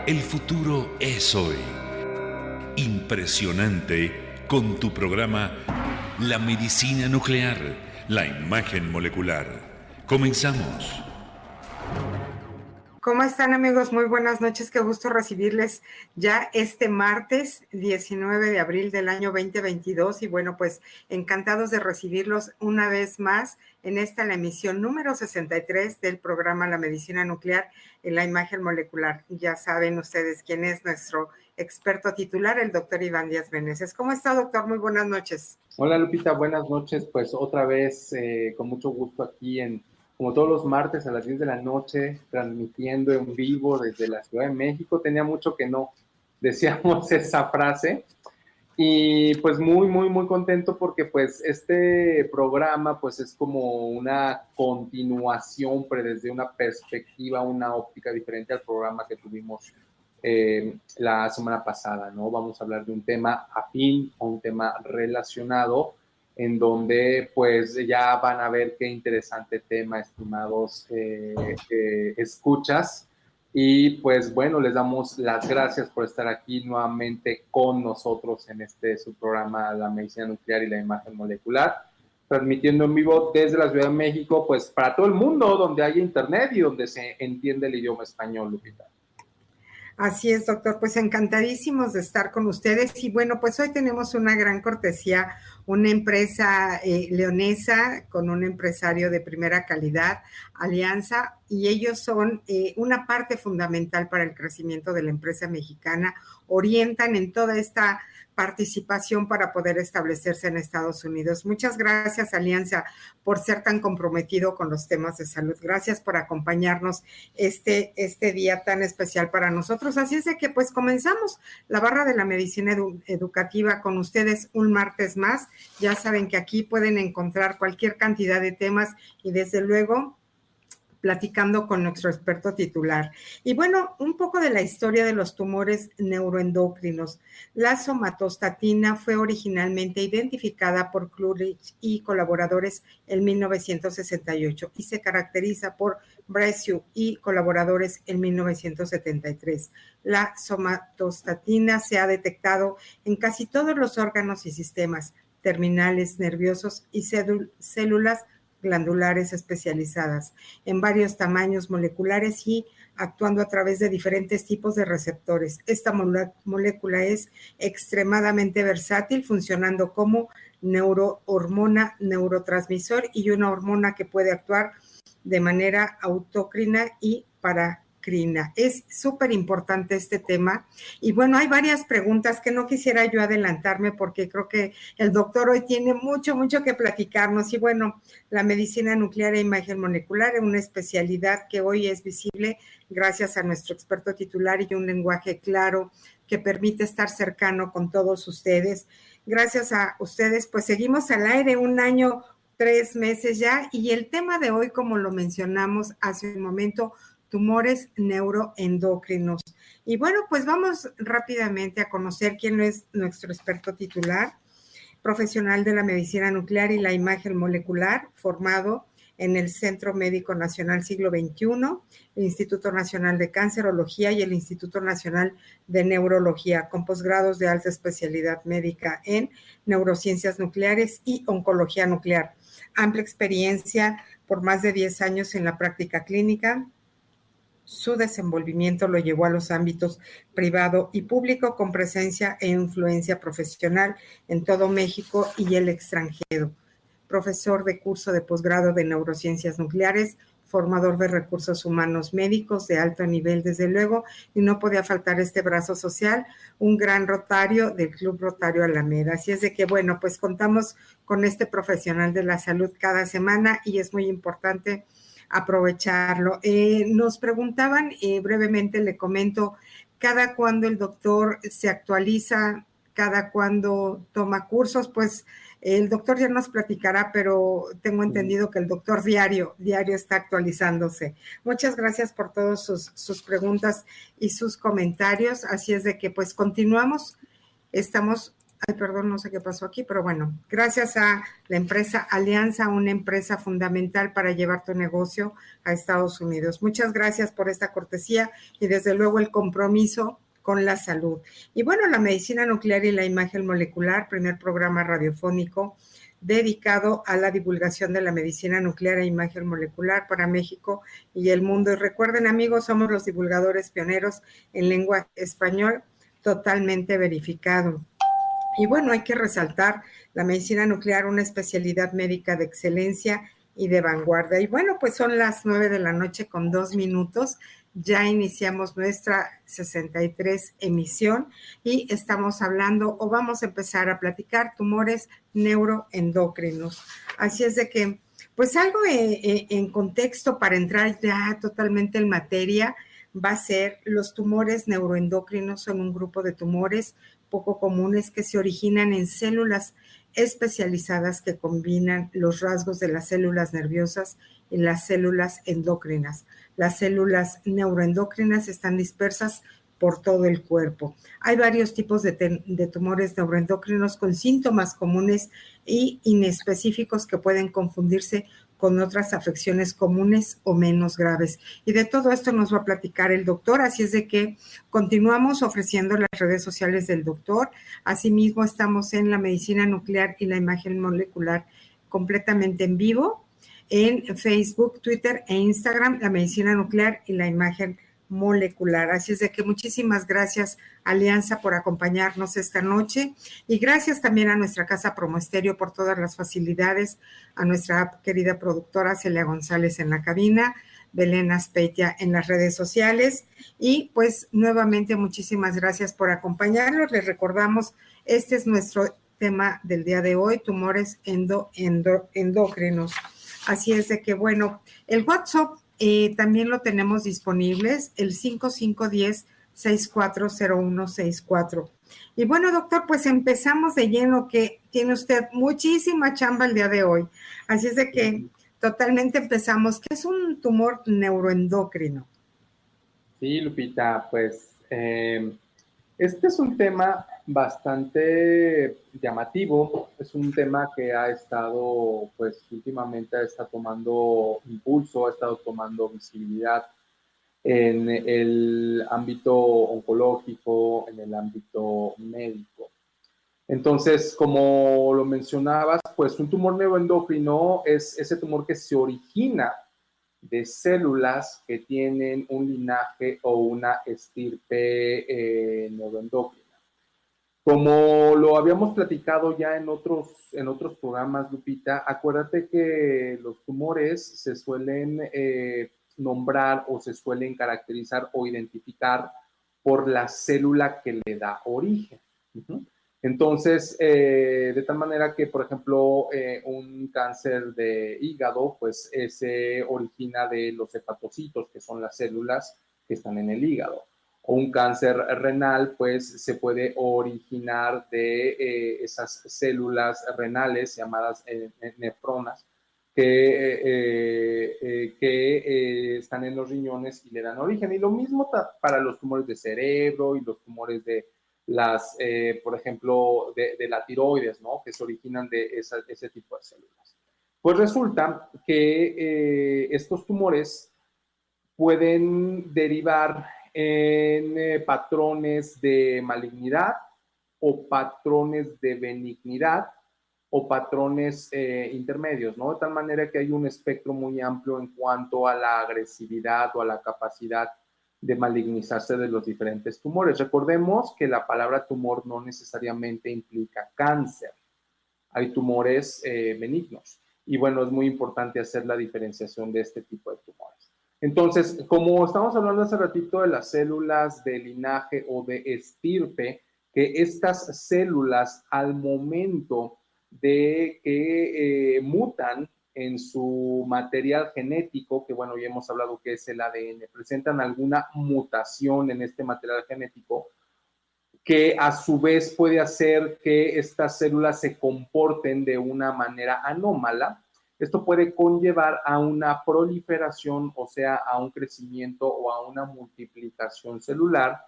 El futuro es hoy. Impresionante con tu programa La medicina nuclear, la imagen molecular. Comenzamos. ¿Cómo están, amigos? Muy buenas noches, qué gusto recibirles ya este martes 19 de abril del año 2022 y bueno, pues encantados de recibirlos una vez más en la emisión número 63 del programa La Medicina Nuclear en la Imagen Molecular. Ya saben ustedes quién es nuestro experto titular, el doctor Iván Díaz Meneses. ¿Cómo está, doctor? Muy buenas noches. Hola, Lupita, buenas noches. Pues otra vez, con mucho gusto aquí como todos los martes a las 10 de la noche, transmitiendo en vivo desde la Ciudad de México. Tenía mucho que no decíamos esa frase. Y pues muy contento porque pues este programa pues es como una continuación, pero desde una perspectiva, una óptica diferente al programa que tuvimos la semana pasada, ¿no? Vamos a hablar de un tema afín o un tema relacionado en donde pues ya van a ver qué interesante tema, estimados escuchas. Y pues bueno, les damos las gracias por estar aquí nuevamente con nosotros en su programa La Medicina Nuclear y la Imagen Molecular, transmitiendo en vivo desde la Ciudad de México, pues para todo el mundo, donde haya internet y donde se entiende el idioma español, Lupita. Así es, doctor, pues encantadísimos de estar con ustedes y bueno, pues hoy tenemos una gran cortesía, una empresa leonesa con un empresario de primera calidad, Alianza, y ellos son una parte fundamental para el crecimiento de la empresa mexicana, orientan en toda esta participación para poder establecerse en Estados Unidos. Muchas gracias, Alianza, por ser tan comprometido con los temas de salud. Gracias por acompañarnos este día tan especial para nosotros. Así es de que pues comenzamos la barra de la medicina educativa con ustedes un martes más. Ya saben que aquí pueden encontrar cualquier cantidad de temas y desde luego platicando con nuestro experto titular. Y bueno, un poco de la historia de los tumores neuroendocrinos. La somatostatina fue originalmente identificada por Clurich y colaboradores en 1968 y se caracteriza por Bresciu y colaboradores en 1973. La somatostatina se ha detectado en casi todos los órganos y sistemas terminales nerviosos y células glandulares especializadas en varios tamaños moleculares y actuando a través de diferentes tipos de receptores. Esta molécula es extremadamente versátil, funcionando como neurohormona, neurotransmisor y una hormona que puede actuar de manera autocrina y paracrina. Es súper importante este tema y bueno, hay varias preguntas que no quisiera yo adelantarme porque creo que el doctor hoy tiene mucho que platicarnos y bueno, la medicina nuclear e imagen molecular es una especialidad que hoy es visible gracias a nuestro experto titular y un lenguaje claro que permite estar cercano con todos ustedes. Gracias a ustedes, pues seguimos al aire un año, 3 meses ya y el tema de hoy, como lo mencionamos hace un momento, tumores neuroendocrinos. Y bueno, pues vamos rápidamente a conocer quién es nuestro experto titular, profesional de la medicina nuclear y la imagen molecular, formado en el Centro Médico Nacional Siglo XXI, el Instituto Nacional de Cancerología y el Instituto Nacional de Neurología, con posgrados de alta especialidad médica en neurociencias nucleares y oncología nuclear. Amplia experiencia por más de 10 años en la práctica clínica. Su desenvolvimiento lo llevó a los ámbitos privado y público con presencia e influencia profesional en todo México y el extranjero. Profesor de curso de posgrado de neurociencias nucleares, formador de recursos humanos médicos de alto nivel, desde luego, y no podía faltar este brazo social, un gran rotario del Club Rotario Alameda. Así es de que, bueno, pues contamos con este profesional de la salud cada semana y es muy importante aprovecharlo. Nos preguntaban, brevemente le comento, cada cuándo el doctor se actualiza, cada cuándo toma cursos, pues el doctor ya nos platicará, pero tengo entendido que el doctor diario está actualizándose. Muchas gracias por todas sus preguntas y sus comentarios, así es de que pues continuamos, estamos Ay, perdón, no sé qué pasó aquí, pero bueno, gracias a la empresa Alianza, una empresa fundamental para llevar tu negocio a Estados Unidos. Muchas gracias por esta cortesía y desde luego el compromiso con la salud. Y bueno, la medicina nuclear y la imagen molecular, primer programa radiofónico dedicado a la divulgación de la medicina nuclear e imagen molecular para México y el mundo. Y recuerden, amigos, somos los divulgadores pioneros en lengua español, totalmente verificado. Y bueno, hay que resaltar la medicina nuclear, una especialidad médica de excelencia y de vanguardia. Y bueno, pues son las 9:02 PM. Ya iniciamos nuestra 63 emisión y estamos hablando o vamos a empezar a platicar tumores neuroendocrinos. Así es de que, pues algo en contexto para entrar ya totalmente en materia va a ser los tumores neuroendocrinos. Son un grupo de tumores poco comunes que se originan en células especializadas que combinan los rasgos de las células nerviosas y las células endocrinas. Las células neuroendocrinas están dispersas por todo el cuerpo. Hay varios tipos de tumores neuroendocrinos con síntomas comunes y inespecíficos que pueden confundirse con otras afecciones comunes o menos graves. Y de todo esto nos va a platicar el doctor, así es de que continuamos ofreciendo las redes sociales del doctor. Asimismo, estamos en la medicina nuclear y la imagen molecular completamente en vivo en Facebook, Twitter e Instagram, la medicina nuclear y la imagen molecular. Así es de que muchísimas gracias, Alianza, por acompañarnos esta noche y gracias también a nuestra casa Promo Estéreo por todas las facilidades, a nuestra querida productora Celia González en la cabina, Belén Aspetia en las redes sociales y pues nuevamente muchísimas gracias por acompañarnos. Les recordamos, este es nuestro tema del día de hoy, tumores endócrinos. Así es de que, bueno, el WhatsApp también lo tenemos disponibles, el 5510-640164. Y bueno, doctor, pues empezamos de lleno, que tiene usted muchísima chamba el día de hoy. Así es de que totalmente empezamos. ¿Qué es un tumor neuroendocrino? Sí, Lupita, pues este es un tema bastante llamativo, es un tema que ha estado, pues últimamente está tomando impulso, ha estado tomando visibilidad en el ámbito oncológico, en el ámbito médico. Entonces, como lo mencionabas, pues un tumor neuroendocrino es ese tumor que se origina de células que tienen un linaje o una estirpe neuroendocrina. Como lo habíamos platicado ya en otros programas, Lupita, acuérdate que los tumores se suelen nombrar o se suelen caracterizar o identificar por la célula que le da origen. Entonces, de tal manera que, por ejemplo, un cáncer de hígado, pues se origina de los hepatocitos, que son las células que están en el hígado. O un cáncer renal, pues se puede originar de esas células renales llamadas nefronas, que están en los riñones y le dan origen. Y lo mismo para los tumores de cerebro y los tumores de por ejemplo, de la tiroides, ¿no? Que se originan de ese tipo de células. Pues resulta que estos tumores pueden derivar en patrones de malignidad o patrones de benignidad o patrones intermedios, ¿no? De tal manera que hay un espectro muy amplio en cuanto a la agresividad o a la capacidad de malignizarse de los diferentes tumores. Recordemos que la palabra tumor no necesariamente implica cáncer. Hay tumores benignos. Y bueno, es muy importante hacer la diferenciación de este tipo de tumores. Entonces, como estamos hablando hace ratito de las células de linaje o de estirpe, que estas células al momento de que mutan en su material genético, que bueno, ya hemos hablado que es el ADN, presentan alguna mutación en este material genético que a su vez puede hacer que estas células se comporten de una manera anómala. Esto puede conllevar a una proliferación, o sea, a un crecimiento o a una multiplicación celular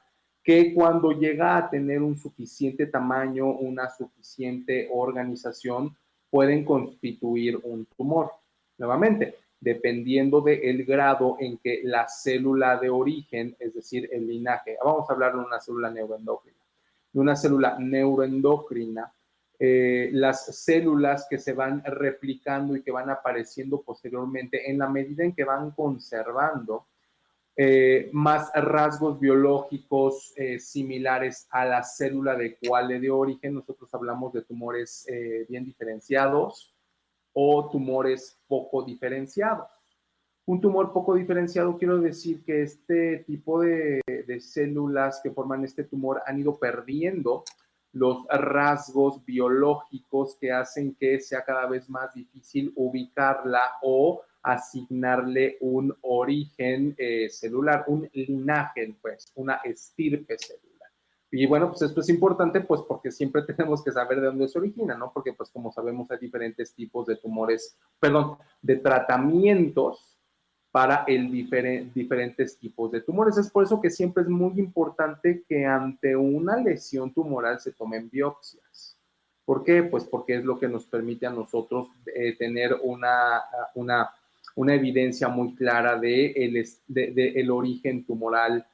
que cuando llega a tener un suficiente tamaño, una suficiente organización, pueden constituir un tumor. Nuevamente, dependiendo del grado en que la célula de origen, es decir, el linaje, vamos a hablar de una célula neuroendocrina, las células que se van replicando y que van apareciendo posteriormente, en la medida en que van conservando más rasgos biológicos similares a la célula de cual de origen, nosotros hablamos de tumores bien diferenciados o tumores poco diferenciados. Un tumor poco diferenciado, quiero decir que este tipo de células que forman este tumor han ido perdiendo los rasgos biológicos que hacen que sea cada vez más difícil ubicarla o asignarle un origen celular, un linaje, pues, una estirpe celular. Y bueno, pues esto es importante, pues, porque siempre tenemos que saber de dónde se origina, ¿no? Porque, pues, como sabemos, hay diferentes tipos de tumores, perdón, de tratamientos para diferentes tipos de tumores. Es por eso que siempre es muy importante que ante una lesión tumoral se tomen biopsias. ¿Por qué? Pues porque es lo que nos permite a nosotros tener una evidencia muy clara de el origen tumoral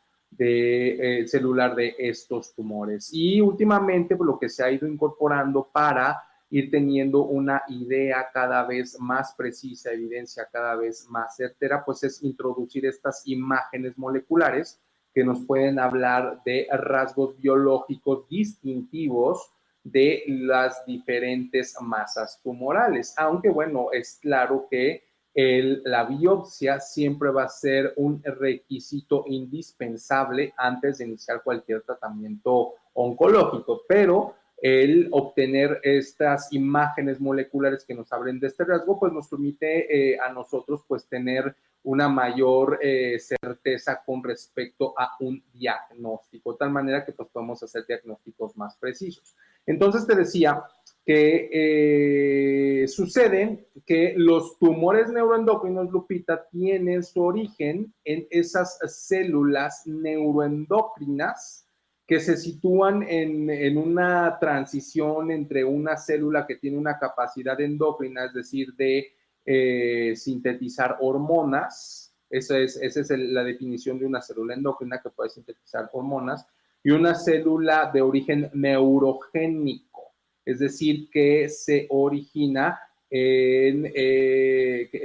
celular de estos tumores. Y últimamente, pues, lo que se ha ido incorporando para ir teniendo una idea cada vez más precisa, evidencia cada vez más certera, pues es introducir estas imágenes moleculares que nos pueden hablar de rasgos biológicos distintivos de las diferentes masas tumorales. Aunque, bueno, es claro que la biopsia siempre va a ser un requisito indispensable antes de iniciar cualquier tratamiento oncológico, pero el obtener estas imágenes moleculares que nos hablen de este rasgo, pues nos permite a nosotros pues tener una mayor certeza con respecto a un diagnóstico, de tal manera que pues podemos hacer diagnósticos más precisos. Entonces te decía que sucede que los tumores neuroendocrinos, Lupita, tienen su origen en esas células neuroendocrinas que se sitúan en una transición entre una célula que tiene una capacidad endocrina, es decir, de sintetizar hormonas, esa es la definición de una célula endocrina que puede sintetizar hormonas, y una célula de origen neurogénico, es decir, que se origina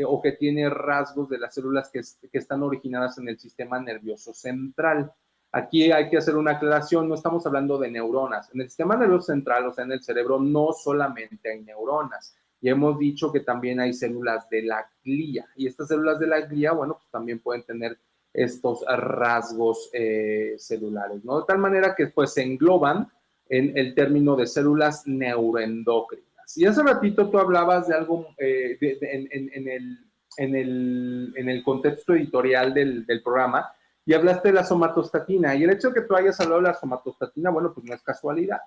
o que tiene rasgos de las células que están originadas en el sistema nervioso central. Aquí hay que hacer una aclaración, no estamos hablando de neuronas. En el sistema nervioso central, o sea, en el cerebro, no solamente hay neuronas. Y hemos dicho que también hay células de la glía. Y estas células de la glía, bueno, pues también pueden tener estos rasgos celulares, ¿no? De tal manera que pues se engloban en el término de células neuroendocrinas. Y hace ratito tú hablabas de algo en el contexto editorial del programa, y hablaste de la somatostatina. Y el hecho de que tú hayas hablado de la somatostatina, bueno, pues no es casualidad.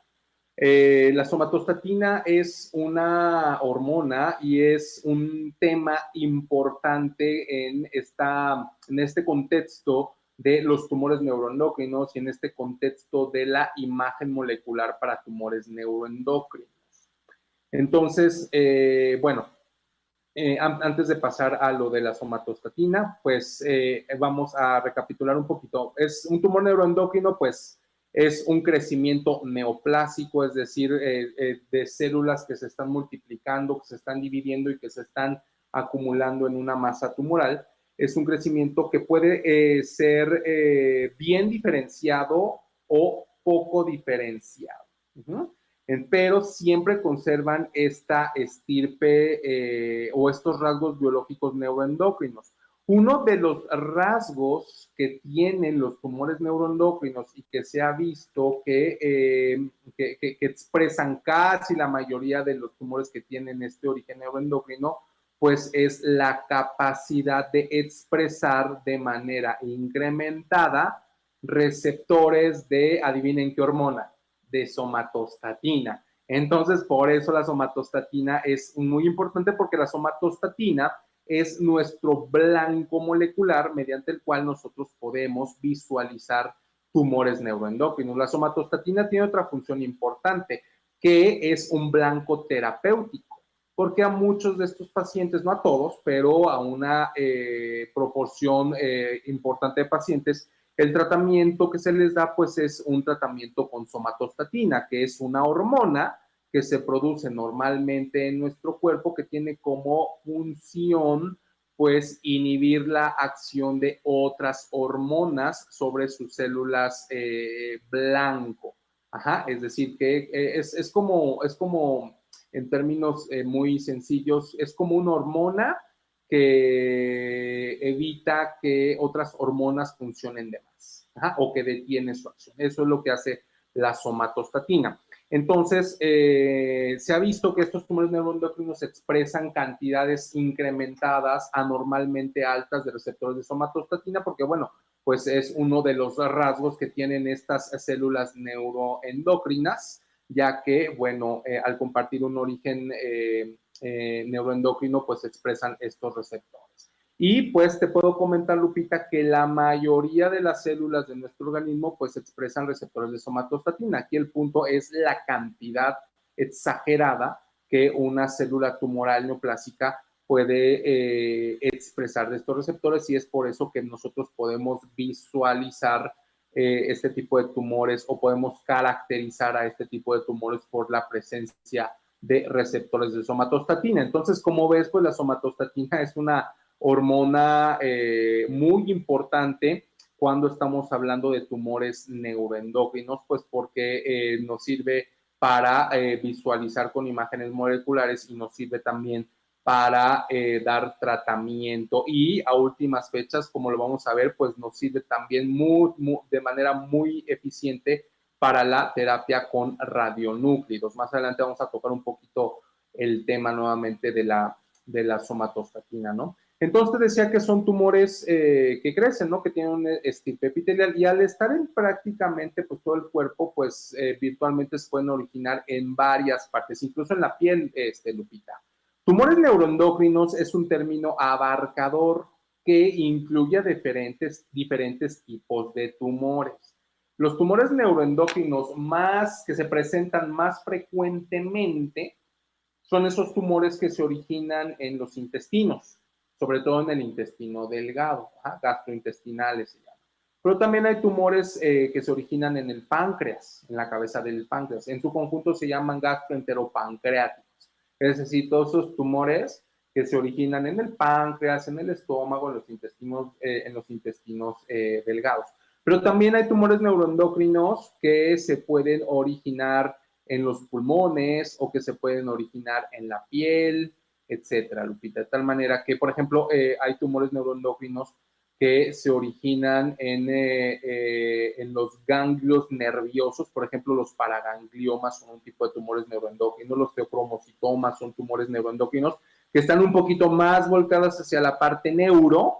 La somatostatina es una hormona y es un tema importante en este contexto de los tumores neuroendocrinos y en este contexto de la imagen molecular para tumores neuroendocrinos. Entonces, bueno, antes de pasar a lo de la somatostatina, pues vamos a recapitular un poquito. Es un tumor neuroendocrino, pues es un crecimiento neoplásico, es decir, de células que se están multiplicando, que se están dividiendo y que se están acumulando en una masa tumoral. Es un crecimiento que puede ser bien diferenciado o poco diferenciado. Pero siempre conservan esta estirpe o estos rasgos biológicos neuroendocrinos. Uno de los rasgos que tienen los tumores neuroendocrinos y que se ha visto que expresan casi la mayoría de los tumores que tienen este origen neuroendocrino, pues es la capacidad de expresar de manera incrementada receptores de, adivinen qué hormona, de somatostatina. Entonces, por eso la somatostatina es muy importante, porque la somatostatina es nuestro blanco molecular mediante el cual nosotros podemos visualizar tumores neuroendocrinos. La somatostatina tiene otra función importante, que es un blanco terapéutico, porque a muchos de estos pacientes, no a todos, pero a una proporción importante de pacientes, el tratamiento que se les da pues es un tratamiento con somatostatina, que es una hormona que se produce normalmente en nuestro cuerpo, que tiene como función pues inhibir la acción de otras hormonas sobre sus células blanco. Ajá, es decir, que es como, en términos muy sencillos, es como una hormona que evita que otras hormonas funcionen de más, ajá, o que detiene su acción. Eso es lo que hace la somatostatina. Entonces, se ha visto que estos tumores neuroendocrinos expresan cantidades incrementadas, anormalmente altas de receptores de somatostatina, porque, bueno, pues es uno de los rasgos que tienen estas células neuroendocrinas, ya que, bueno, al compartir un origen neuroendocrino, pues expresan estos receptores. Y pues te puedo comentar, Lupita, que la mayoría de las células de nuestro organismo pues expresan receptores de somatostatina. Aquí el punto es la cantidad exagerada que una célula tumoral neoplásica puede expresar de estos receptores, y es por eso que nosotros podemos visualizar este tipo de tumores, o podemos caracterizar a este tipo de tumores por la presencia de receptores de somatostatina. Entonces, como ves, pues la somatostatina es una hormona muy importante cuando estamos hablando de tumores neuroendocrinos, pues porque nos sirve para visualizar con imágenes moleculares, y nos sirve también para dar tratamiento, y a últimas fechas, como lo vamos a ver, pues nos sirve también de manera muy eficiente para la terapia con radionúclidos. Más adelante vamos a tocar un poquito el tema nuevamente de la somatostatina, ¿no? Entonces te decía que son tumores que crecen, ¿no? Que tienen un estirpe epitelial, y al estar en prácticamente pues todo el cuerpo, pues virtualmente se pueden originar en varias partes, incluso en la piel, Lupita. Tumores neuroendocrinos es un término abarcador que incluye diferentes tipos de tumores. Los tumores neuroendocrinos que se presentan más frecuentemente son esos tumores que se originan en los intestinos, sobre todo en el intestino delgado, gastrointestinales se llama. Pero también hay tumores que se originan en el páncreas, en la cabeza del páncreas. En su conjunto se llaman gastroenteropancreáticos. Es decir, todos esos tumores que se originan en el páncreas, en el estómago, en los intestinos delgados. Pero también hay tumores neuroendocrinos que se pueden originar en los pulmones, o que se pueden originar en la piel, etcétera, Lupita. De tal manera que, por ejemplo, hay tumores neuroendocrinos que se originan en los ganglios nerviosos. Por ejemplo, los paragangliomas son un tipo de tumores neuroendocrinos, los teocromocitomas son tumores neuroendocrinos que están un poquito más volcados hacia la parte neuro,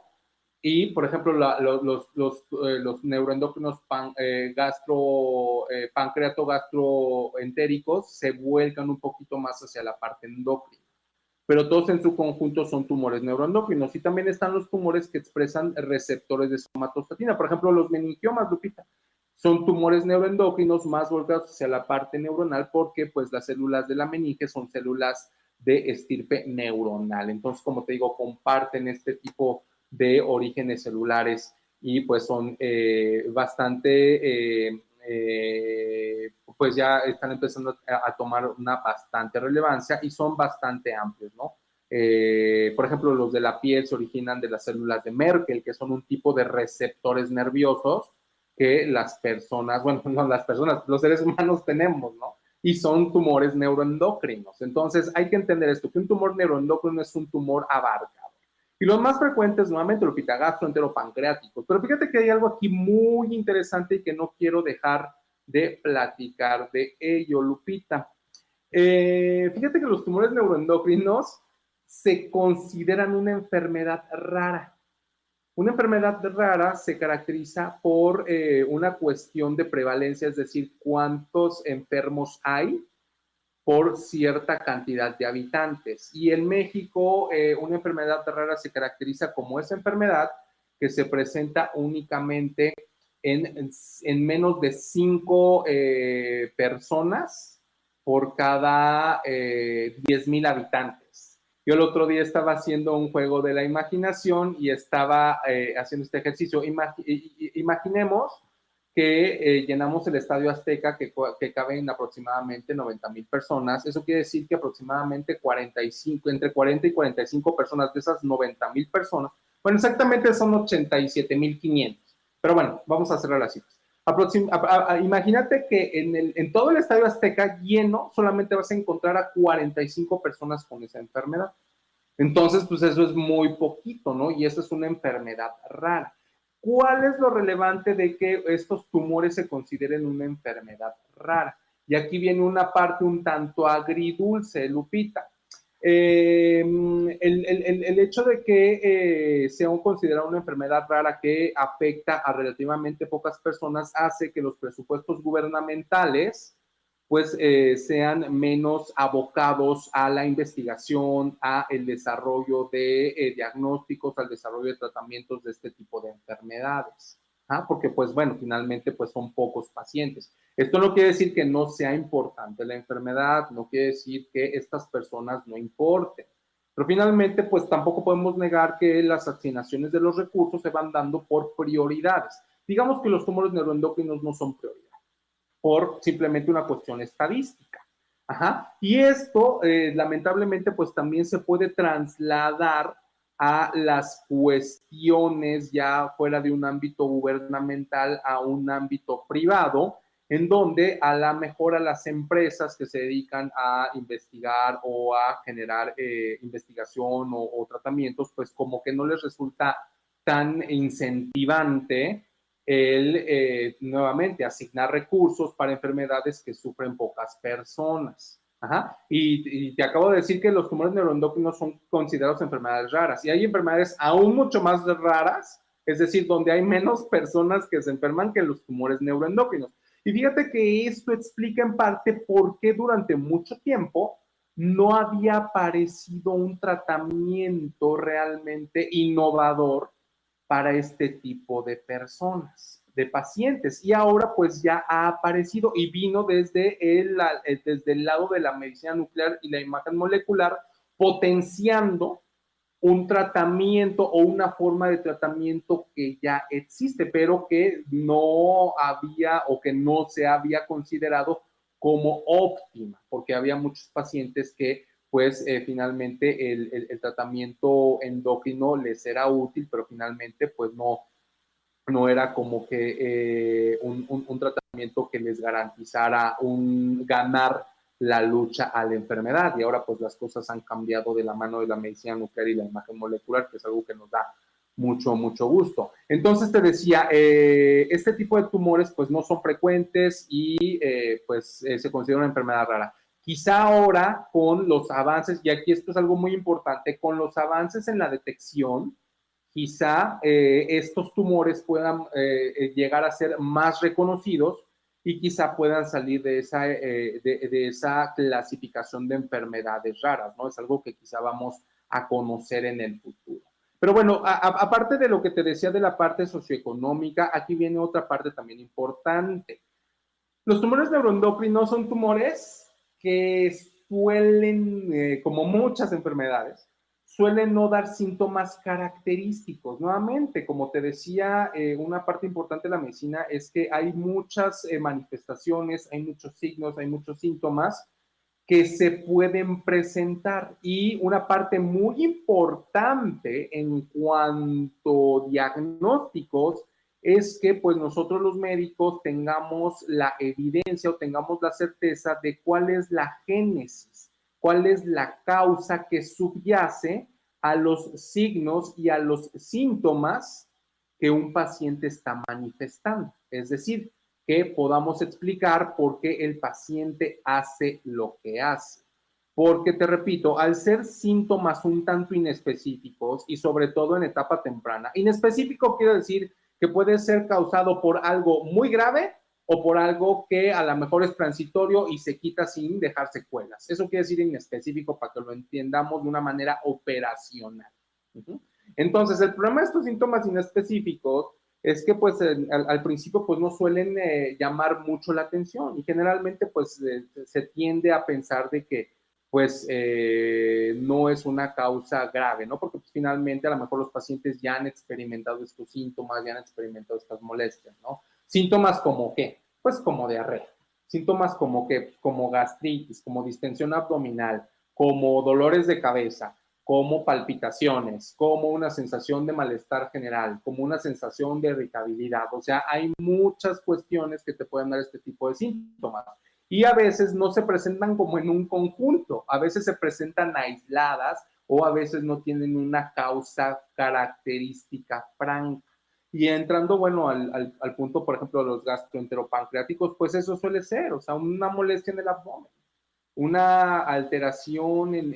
y, por ejemplo, los neuroendocrinos pancreato-gastroentéricos se vuelcan un poquito más hacia la parte endocrina. Pero todos en su conjunto son tumores neuroendocrinos. Y también están los tumores que expresan receptores de somatostatina. Por ejemplo, los meningiomas, Lupita, son tumores neuroendocrinos más volcados hacia la parte neuronal, porque pues las células de la meninge son células de estirpe neuronal. Entonces, como te digo, comparten este tipo de orígenes celulares, y pues son bastante, pues ya están empezando a tomar una bastante relevancia, y son bastante amplios, ¿no? Por ejemplo, los de la piel se originan de las células de Merkel, que son un tipo de receptores nerviosos que las personas, bueno, no las personas, los seres humanos tenemos, ¿no? Y son tumores neuroendocrinos. Entonces, hay que entender esto, que un tumor neuroendocrino es un tumor abarcador. Y los más frecuentes, nuevamente, Lupita, gastroenteropancreáticos. Pero fíjate que hay algo aquí muy interesante y que no quiero dejar de platicar de ello, Lupita. Fíjate que los tumores neuroendocrinos se consideran una enfermedad rara. Una enfermedad rara se caracteriza por una cuestión de prevalencia, es decir, cuántos enfermos hay por cierta cantidad de habitantes. Y en México, una enfermedad rara se caracteriza como esa enfermedad que se presenta únicamente en menos de 5 personas por cada 10,000 habitantes. Yo el otro día estaba haciendo un juego de la imaginación y estaba haciendo este ejercicio. Imaginemos que llenamos el Estadio Azteca, que caben aproximadamente 90,000 personas. Eso quiere decir que aproximadamente entre 40 y 45 personas de esas 90,000 personas, bueno, exactamente son 87,500. Pero bueno, vamos a cerrar las cifras. Imagínate que en todo el Estadio Azteca lleno solamente vas a encontrar a 45 personas con esa enfermedad. Entonces, pues eso es muy poquito, ¿no? Y eso es una enfermedad rara. ¿Cuál es lo relevante de que estos tumores se consideren una enfermedad rara? Y aquí viene una parte un tanto agridulce, Lupita. El hecho de que sea considerado una enfermedad rara que afecta a relativamente pocas personas hace que los presupuestos gubernamentales pues sean menos abocados a la investigación, a el desarrollo de diagnósticos, al desarrollo de tratamientos de este tipo de enfermedades. Porque pues bueno, finalmente pues son pocos pacientes. Esto no quiere decir que no sea importante la enfermedad, no quiere decir que estas personas no importen. Pero finalmente pues tampoco podemos negar que las asignaciones de los recursos se van dando por prioridades. Digamos que los tumores neuroendocrinos no son prioridad, por simplemente una cuestión estadística. Y esto, lamentablemente, pues también se puede trasladar a las cuestiones ya fuera de un ámbito gubernamental a un ámbito privado, en donde a la mejor a las empresas que se dedican a investigar o a generar investigación o tratamientos, pues como que no les resulta tan incentivante nuevamente asignar recursos para enfermedades que sufren pocas personas. Y te acabo de decir que los tumores neuroendocrinos son considerados enfermedades raras y hay enfermedades aún mucho más raras, es decir, donde hay menos personas que se enferman que los tumores neuroendocrinos. Y fíjate que esto explica en parte por qué durante mucho tiempo no había aparecido un tratamiento realmente innovador para este tipo de personas, de pacientes. Y ahora pues ya ha aparecido y vino desde el lado de la medicina nuclear y la imagen molecular, potenciando un tratamiento o una forma de tratamiento que ya existe, pero que no había o que no se había considerado como óptima, porque había muchos pacientes que pues finalmente el tratamiento endocrino les era útil, pero finalmente pues no era como que un tratamiento que les garantizara un ganar la lucha a la enfermedad. Y ahora pues las cosas han cambiado de la mano de la medicina nuclear y la imagen molecular, que es algo que nos da mucho, mucho gusto. Entonces te decía, este tipo de tumores pues no son frecuentes y se considera una enfermedad rara. Quizá ahora con los avances, y aquí esto es algo muy importante, con los avances en la detección, quizá estos tumores puedan llegar a ser más reconocidos y quizá puedan salir de esa clasificación de enfermedades raras, ¿no? Es algo que quizá vamos a conocer en el futuro. Pero bueno, aparte de lo que te decía de la parte socioeconómica, aquí viene otra parte también importante. Los tumores neuroendocrinos son tumores que suelen, como muchas enfermedades, suelen no dar síntomas característicos. Nuevamente, como te decía, una parte importante de la medicina es que hay muchas manifestaciones, hay muchos signos, hay muchos síntomas que se pueden presentar. Y una parte muy importante en cuanto a diagnósticos es que pues nosotros los médicos tengamos la evidencia o tengamos la certeza de cuál es la génesis, cuál es la causa que subyace a los signos y a los síntomas que un paciente está manifestando. Es decir, que podamos explicar por qué el paciente hace lo que hace. Porque, te repito, al ser síntomas un tanto inespecíficos y sobre todo en etapa temprana, inespecífico quiere decir que puede ser causado por algo muy grave o por algo que a lo mejor es transitorio y se quita sin dejar secuelas. Eso quiere decir inespecífico para que lo entendamos de una manera operacional. Entonces, el problema de estos síntomas inespecíficos es que pues al principio pues no suelen llamar mucho la atención y generalmente pues se tiende a pensar de que pues no es una causa grave, ¿no? Porque pues, finalmente a lo mejor los pacientes ya han experimentado estos síntomas, ya han experimentado estas molestias, ¿no? Síntomas como ¿qué? Pues como diarrea, síntomas como que, como gastritis, como distensión abdominal, como dolores de cabeza, como palpitaciones, como una sensación de malestar general, como una sensación de irritabilidad. O sea, hay muchas cuestiones que te pueden dar este tipo de síntomas. Y a veces no se presentan como en un conjunto, a veces se presentan aisladas o a veces no tienen una causa característica franca. Y entrando, bueno, al punto, por ejemplo, de los gastroenteropancreáticos, pues eso suele ser, o sea, una molestia en el abdomen, una alteración en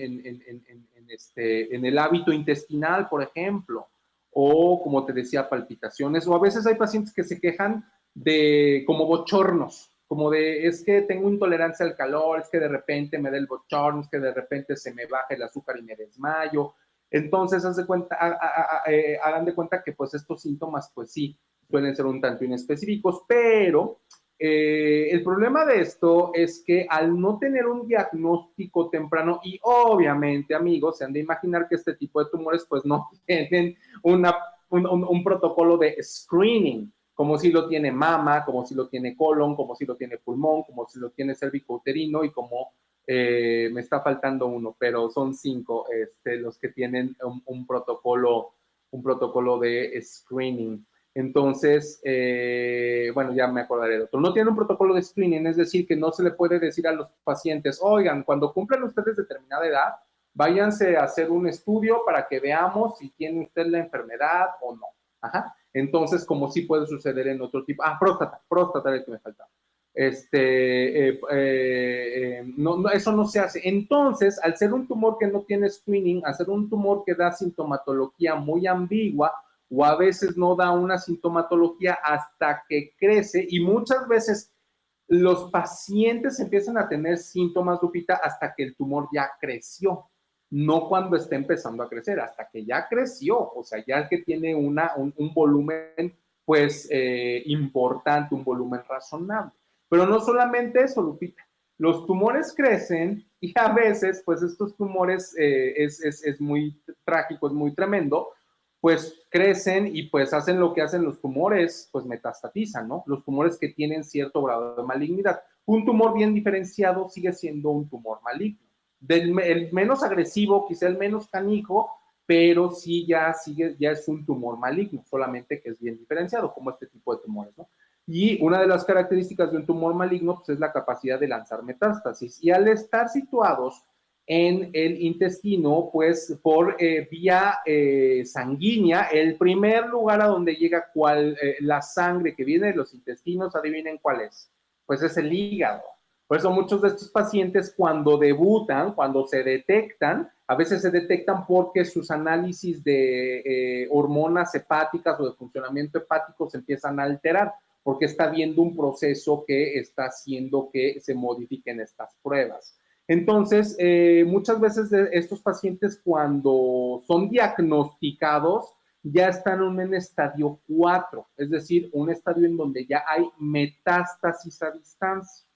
el hábito intestinal, por ejemplo, o como te decía, palpitaciones, o a veces hay pacientes que se quejan de como bochornos, como de es que tengo intolerancia al calor, es que de repente me da el bochorno, es que de repente se me baja el azúcar y me desmayo. Entonces, hagan de cuenta que pues estos síntomas, pues sí, suelen ser un tanto inespecíficos, pero el problema de esto es que al no tener un diagnóstico temprano, y obviamente, amigos, se han de imaginar que este tipo de tumores pues no tienen un protocolo de screening, como si lo tiene mama, como si lo tiene colon, como si lo tiene pulmón, como si lo tiene cervicouterino y como me está faltando uno, pero son 5 los que tienen un protocolo de screening. Entonces, bueno, ya me acordaré de otro. No tiene un protocolo de screening, es decir, que no se le puede decir a los pacientes, oigan, cuando cumplan ustedes determinada edad, váyanse a hacer un estudio para que veamos si tiene usted la enfermedad o no. Ajá. Entonces, como sí puede suceder en otro tipo. Próstata es el que me faltaba. No, eso no se hace. Entonces, al ser un tumor que no tiene screening, al ser un tumor que da sintomatología muy ambigua, o a veces no da una sintomatología hasta que crece y muchas veces los pacientes empiezan a tener síntomas, Lupita, hasta que el tumor ya creció, no cuando está empezando a crecer, hasta que ya creció, o sea, ya que tiene un volumen pues importante, un volumen razonable. Pero no solamente eso, Lupita, los tumores crecen y a veces pues estos tumores es muy trágico, es muy tremendo, pues crecen y pues hacen lo que hacen los tumores, pues metastatizan, ¿no? Los tumores que tienen cierto grado de malignidad. Un tumor bien diferenciado sigue siendo un tumor maligno. El menos agresivo, quizá el menos canijo, pero sí ya es un tumor maligno, solamente que es bien diferenciado, como este tipo de tumores, ¿no? Y una de las características de un tumor maligno pues, es la capacidad de lanzar metástasis. Y al estar situados en el intestino, pues por vía sanguínea, el primer lugar a donde llega la sangre que viene de los intestinos, adivinen cuál es, pues es el hígado. Por eso muchos de estos pacientes cuando debutan, cuando se detectan, a veces se detectan porque sus análisis de hormonas hepáticas o de funcionamiento hepático se empiezan a alterar, porque está habiendo un proceso que está haciendo que se modifiquen estas pruebas. Entonces, muchas veces estos pacientes cuando son diagnosticados ya están en un estadio 4, es decir, un estadio en donde ya hay metástasis a distancia.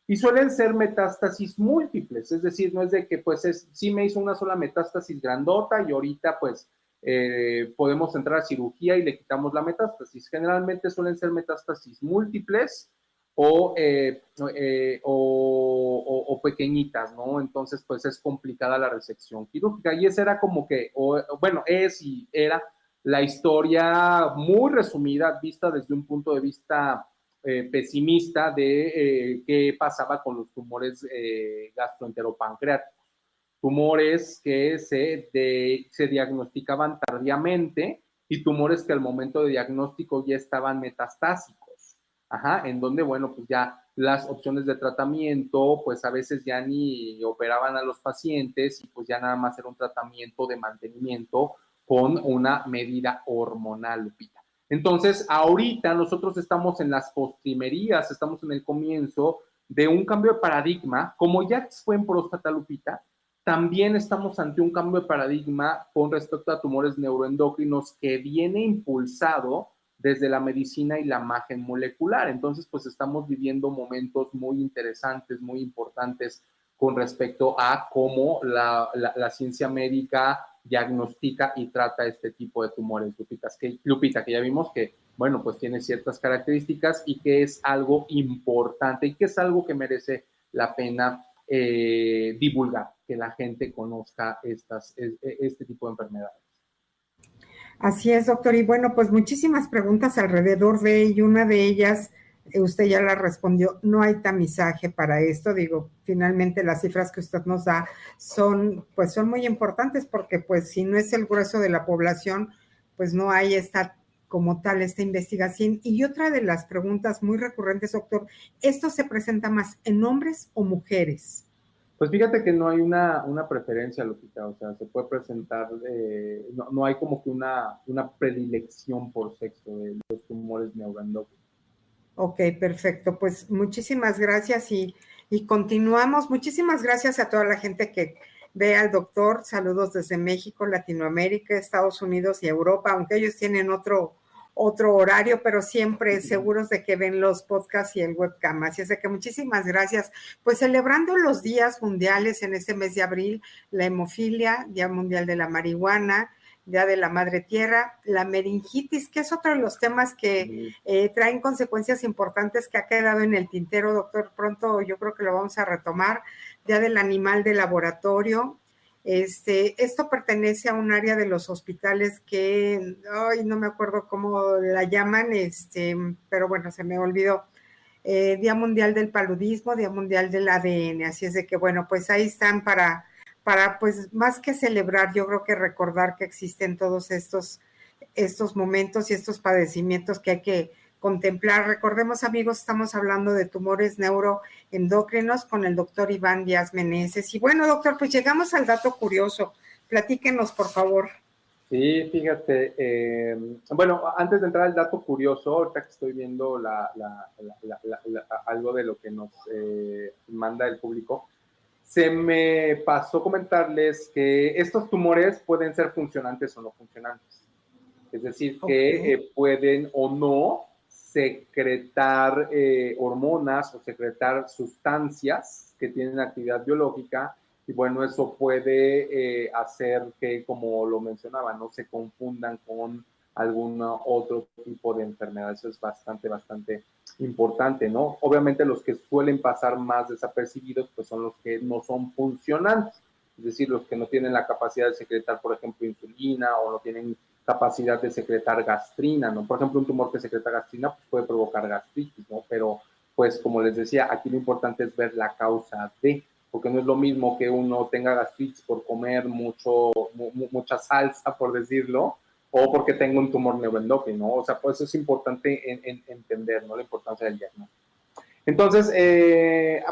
Y suelen ser metástasis múltiples, es decir, no es de que pues sí me hizo una sola metástasis grandota y ahorita pues podemos entrar a cirugía y le quitamos la metástasis. Generalmente suelen ser metástasis múltiples o pequeñitas, ¿no? Entonces, pues es complicada la resección quirúrgica. Y esa era como que, era la historia muy resumida, vista desde un punto de vista pesimista de qué pasaba con los tumores gastroenteropancreáticos. Tumores que se diagnosticaban tardíamente y tumores que al momento de diagnóstico ya estaban metastásicos. Ajá, en donde, bueno, pues ya las opciones de tratamiento, pues a veces ya ni operaban a los pacientes y pues ya nada más era un tratamiento de mantenimiento con una medida hormonal, Lupita. Entonces, ahorita nosotros estamos en las postrimerías, estamos en el comienzo de un cambio de paradigma, como ya fue en próstata, Lupita, también estamos ante un cambio de paradigma con respecto a tumores neuroendocrinos que viene impulsado desde la medicina y la imagen molecular. Entonces, pues estamos viviendo momentos muy interesantes, muy importantes con respecto a cómo la ciencia médica diagnostica y trata este tipo de tumores, Lupita, que ya vimos que, bueno, pues tiene ciertas características y que es algo importante y que es algo que merece la pena divulgar, que la gente conozca este tipo de enfermedades. Así es, doctor. Y bueno, pues muchísimas preguntas alrededor de ello. Una de ellas, usted ya la respondió, no hay tamizaje para esto. Digo, finalmente las cifras que usted nos da pues son muy importantes porque pues si no es el grueso de la población, pues no hay como tal esta investigación. Y otra de las preguntas muy recurrentes, doctor, ¿esto se presenta más en hombres o mujeres? Pues fíjate que no hay una preferencia, Lupita, o sea, se puede presentar, no hay como que una predilección por sexo de los tumores neuroendocrinos. Ok, perfecto. Pues muchísimas gracias y continuamos. Muchísimas gracias a toda la gente que ve al doctor. Saludos desde México, Latinoamérica, Estados Unidos y Europa, aunque ellos tienen otro horario, pero siempre seguros de que ven los podcasts y el webcam. Así es de que muchísimas gracias. Pues celebrando los días mundiales en este mes de abril, la hemofilia, Día Mundial de la Marihuana, Día de la Madre Tierra, la meningitis, que es otro de los temas que traen consecuencias importantes que ha quedado en el tintero, doctor. Pronto yo creo que lo vamos a retomar. Día del Animal de Laboratorio. Esto pertenece a un área de los hospitales que, no me acuerdo cómo la llaman, pero bueno, se me olvidó. Día Mundial del Paludismo, Día Mundial del ADN. Así es de que, bueno, pues ahí están para pues más que celebrar, yo creo que recordar que existen todos estos momentos y estos padecimientos que hay que contemplar. Recordemos, amigos, estamos hablando de tumores neuroendocrinos con el doctor Iván Díaz Meneses. Y bueno, doctor, pues llegamos al dato curioso. Platíquenos, por favor. Sí, fíjate, bueno, antes de entrar al dato curioso, ahorita que estoy viendo algo de lo que nos manda el público, se me pasó comentarles que estos tumores pueden ser funcionantes o no funcionantes. Es decir, que pueden o no secretar hormonas o secretar sustancias que tienen actividad biológica y bueno, eso puede hacer que, como lo mencionaba, no se confundan con algún otro tipo de enfermedad. Eso es bastante importante, ¿no? Obviamente los que suelen pasar más desapercibidos pues son los que no son funcionantes, es decir, los que no tienen la capacidad de secretar, por ejemplo, insulina o no tienen capacidad de secretar gastrina, ¿no? Por ejemplo, un tumor que secreta gastrina pues, puede provocar gastritis, ¿no? Pero, pues, como les decía, aquí lo importante es ver la causa de, porque no es lo mismo que uno tenga gastritis por comer mucha salsa, por decirlo, o porque tenga un tumor neuroendocrino, ¿no? O sea, pues es importante entender, ¿no? La importancia del diagnóstico. Entonces,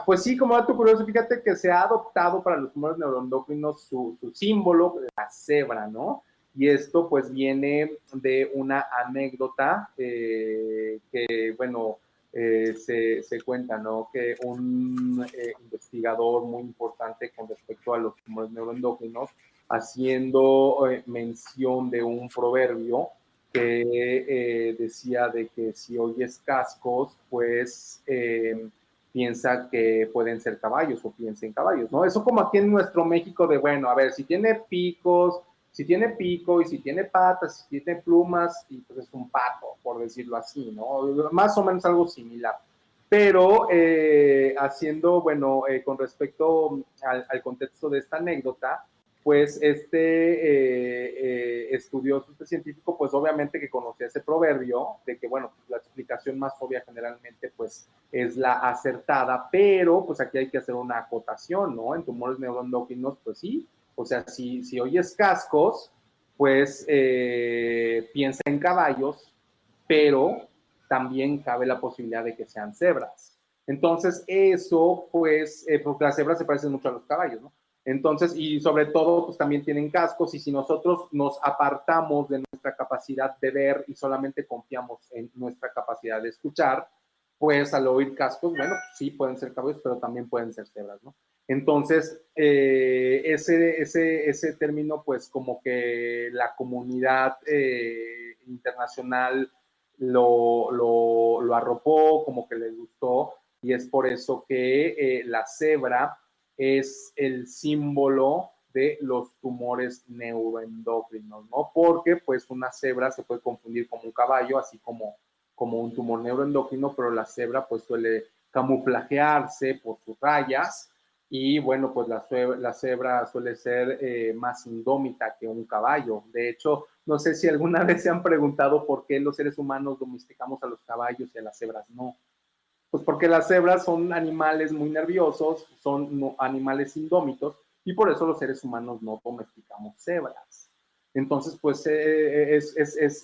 pues sí, como dato curioso, fíjate que se ha adoptado para los tumores neuroendocrinos su símbolo, la cebra, ¿no? Y esto pues viene de una anécdota que, bueno, se cuenta, ¿no? Que un investigador muy importante con respecto a los tumores neuroendocrinos, haciendo mención de un proverbio que decía de que si oyes cascos, pues piensa que pueden ser caballos o piensa en caballos, ¿no? Eso como aquí en nuestro México de, bueno, a ver, si tiene pico y si tiene patas, si tiene plumas, y pues es un pato, por decirlo así, ¿no? Más o menos algo similar. Pero haciendo, bueno, con respecto al contexto de esta anécdota, pues estudioso, científico, pues obviamente que conocía ese proverbio de que, bueno, pues la explicación más obvia generalmente, pues es la acertada, pero pues aquí hay que hacer una acotación, ¿no? En tumores neuroendocrinos, pues sí, o sea, si oyes cascos, pues piensa en caballos, pero también cabe la posibilidad de que sean cebras. Entonces, eso, pues, porque las cebras se parecen mucho a los caballos, ¿no? Entonces, y sobre todo, pues también tienen cascos, y si nosotros nos apartamos de nuestra capacidad de ver y solamente confiamos en nuestra capacidad de escuchar, pues al oír cascos, bueno, pues, sí pueden ser caballos, pero también pueden ser cebras, ¿no? Entonces, ese término, pues como que la comunidad internacional lo arropó, como que le gustó, y es por eso que la cebra es el símbolo de los tumores neuroendocrinos, ¿no? Porque pues una cebra se puede confundir como un caballo, así como un tumor neuroendocrino, pero la cebra pues suele camuflajearse por sus rayas y bueno, pues la cebra suele ser más indómita que un caballo. De hecho, no sé si alguna vez se han preguntado por qué los seres humanos domesticamos a los caballos y a las cebras no. Pues porque las cebras son animales muy nerviosos, son animales indómitos y por eso los seres humanos no domesticamos cebras. Entonces, pues,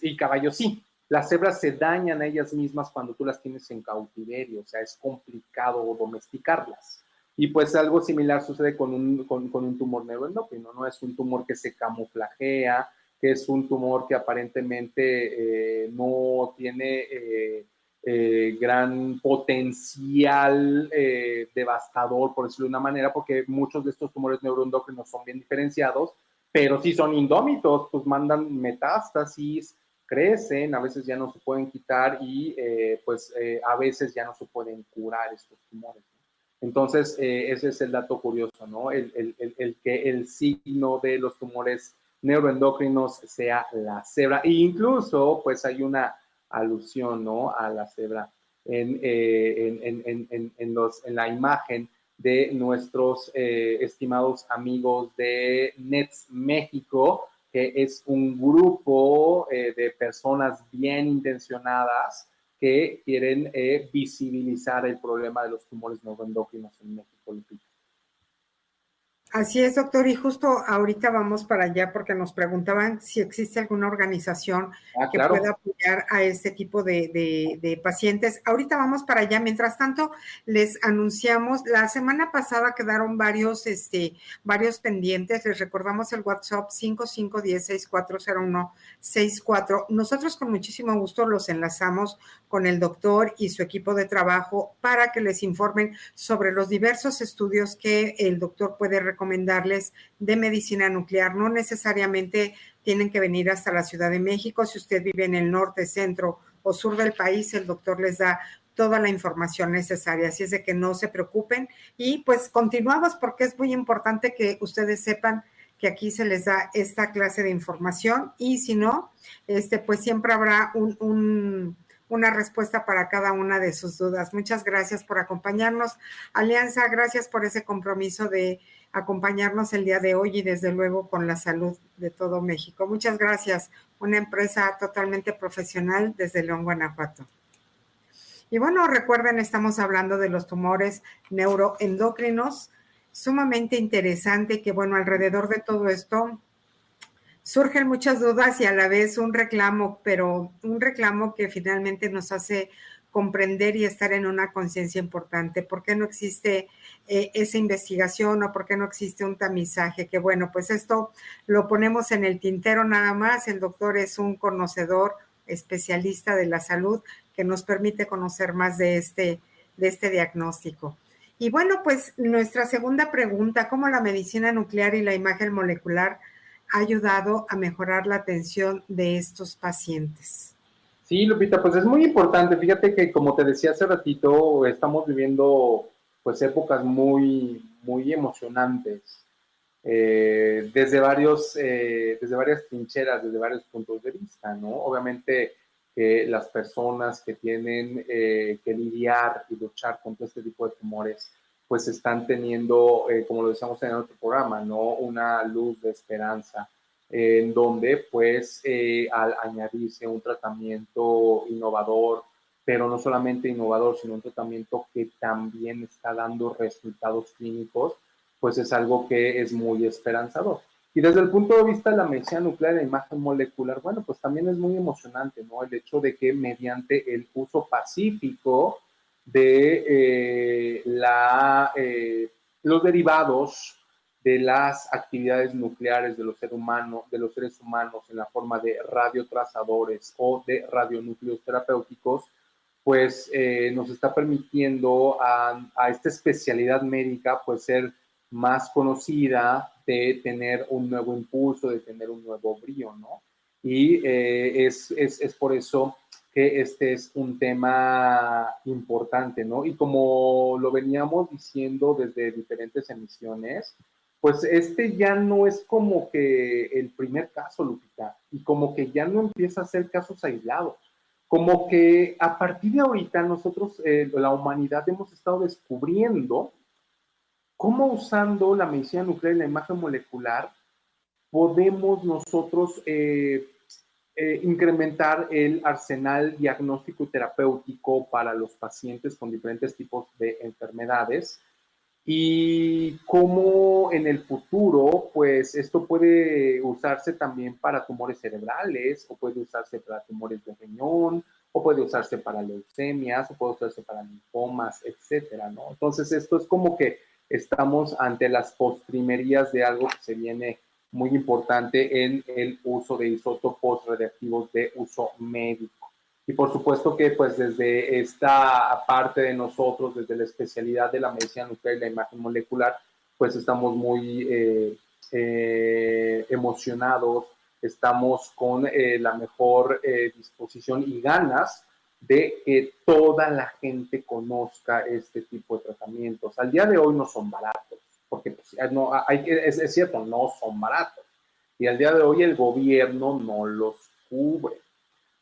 y caballos sí. Las cebras se dañan a ellas mismas cuando tú las tienes en cautiverio, o sea, es complicado domesticarlas. Y pues algo similar sucede con un tumor neuroendocrino, ¿no? Es un tumor que se camuflajea, que es un tumor que aparentemente no tiene gran potencial devastador, por decirlo de una manera, porque muchos de estos tumores neuroendocrinos son bien diferenciados, pero si son indómitos, pues mandan metástasis, crecen, a veces ya no se pueden quitar y a veces ya no se pueden curar estos tumores, ¿no? Entonces, ese es el dato curioso, ¿no? El que el signo de los tumores neuroendocrinos sea la cebra. E incluso, pues hay una alusión, ¿no? A la cebra en la imagen de nuestros estimados amigos de Nets México, que es un grupo de personas bien intencionadas que quieren visibilizar el problema de los tumores neuroendocrinos en México, Lupita. Así es, doctor, y justo ahorita vamos para allá porque nos preguntaban si existe alguna organización que Claro. pueda apoyar a este tipo de pacientes. Ahorita vamos para allá. Mientras tanto, les anunciamos, la semana pasada quedaron varios pendientes. Les recordamos el WhatsApp 5510-6401-64. Nosotros con muchísimo gusto los enlazamos con el doctor y su equipo de trabajo para que les informen sobre los diversos estudios que el doctor puede recomendarles de medicina nuclear. No necesariamente tienen que venir hasta la Ciudad de México. Si usted vive en el norte, centro o sur del país, el doctor les da toda la información necesaria. Así es de que no se preocupen. Y pues continuamos porque es muy importante que ustedes sepan que aquí se les da esta clase de información y si no, pues siempre habrá una respuesta para cada una de sus dudas. Muchas gracias por acompañarnos. Alianza, gracias por ese compromiso de acompañarnos el día de hoy y desde luego con la salud de todo México. Muchas gracias. Una empresa totalmente profesional desde León, Guanajuato. Y bueno, recuerden, estamos hablando de los tumores neuroendocrinos, sumamente interesante que bueno, alrededor de todo esto surgen muchas dudas y a la vez un reclamo, pero un reclamo que finalmente nos hace comprender y estar en una conciencia importante. ¿Por qué no existe esa investigación o por qué no existe un tamizaje? Que bueno, pues esto lo ponemos en el tintero nada más. El doctor es un conocedor especialista de la salud que nos permite conocer más de este diagnóstico. Y bueno, pues nuestra segunda pregunta, ¿cómo la medicina nuclear y la imagen molecular ha ayudado a mejorar la atención de estos pacientes? Sí, Lupita, pues es muy importante. Fíjate que, como te decía hace ratito, estamos viviendo pues épocas muy, muy emocionantes desde varias trincheras, desde varios puntos de vista, ¿no? Obviamente que las personas que tienen que lidiar y luchar contra este tipo de tumores, pues están teniendo, como lo decíamos en otro programa, ¿no? Una luz de esperanza en donde pues al añadirse un tratamiento innovador, pero no solamente innovador, sino un tratamiento que también está dando resultados clínicos, pues es algo que es muy esperanzador. Y desde el punto de vista de la medicina nuclear y la imagen molecular, bueno, pues también es muy emocionante, ¿no? El hecho de que mediante el uso pacífico de los derivados de las actividades nucleares de los seres humanos en la forma de radiotrazadores o de radionúcleos terapéuticos, pues nos está permitiendo a esta especialidad médica pues ser más conocida, de tener un nuevo impulso, de tener un nuevo brío, ¿no? Y es por eso que este es un tema importante, ¿no? Y como lo veníamos diciendo desde diferentes emisiones, pues este ya no es como que el primer caso, Lupita, y como que ya no empieza a ser casos aislados. Como que a partir de ahorita nosotros, la humanidad, hemos estado descubriendo cómo usando la medicina nuclear y la imagen molecular podemos nosotros incrementar el arsenal diagnóstico y terapéutico para los pacientes con diferentes tipos de enfermedades y cómo en el futuro, pues esto puede usarse también para tumores cerebrales, o puede usarse para tumores de riñón, o puede usarse para leucemias, o puede usarse para linfomas, etcétera, ¿no? Entonces, esto es como que estamos ante las postrimerías de algo que se viene muy importante en el uso de isótopos radiactivos de uso médico. Y por supuesto que pues desde esta parte de nosotros, desde la especialidad de la medicina nuclear y la imagen molecular, pues estamos muy emocionados, estamos con la mejor disposición y ganas de que toda la gente conozca este tipo de tratamientos. Al día de hoy no son baratos, porque pues, no, es cierto, no son baratos. Y al día de hoy el gobierno no los cubre.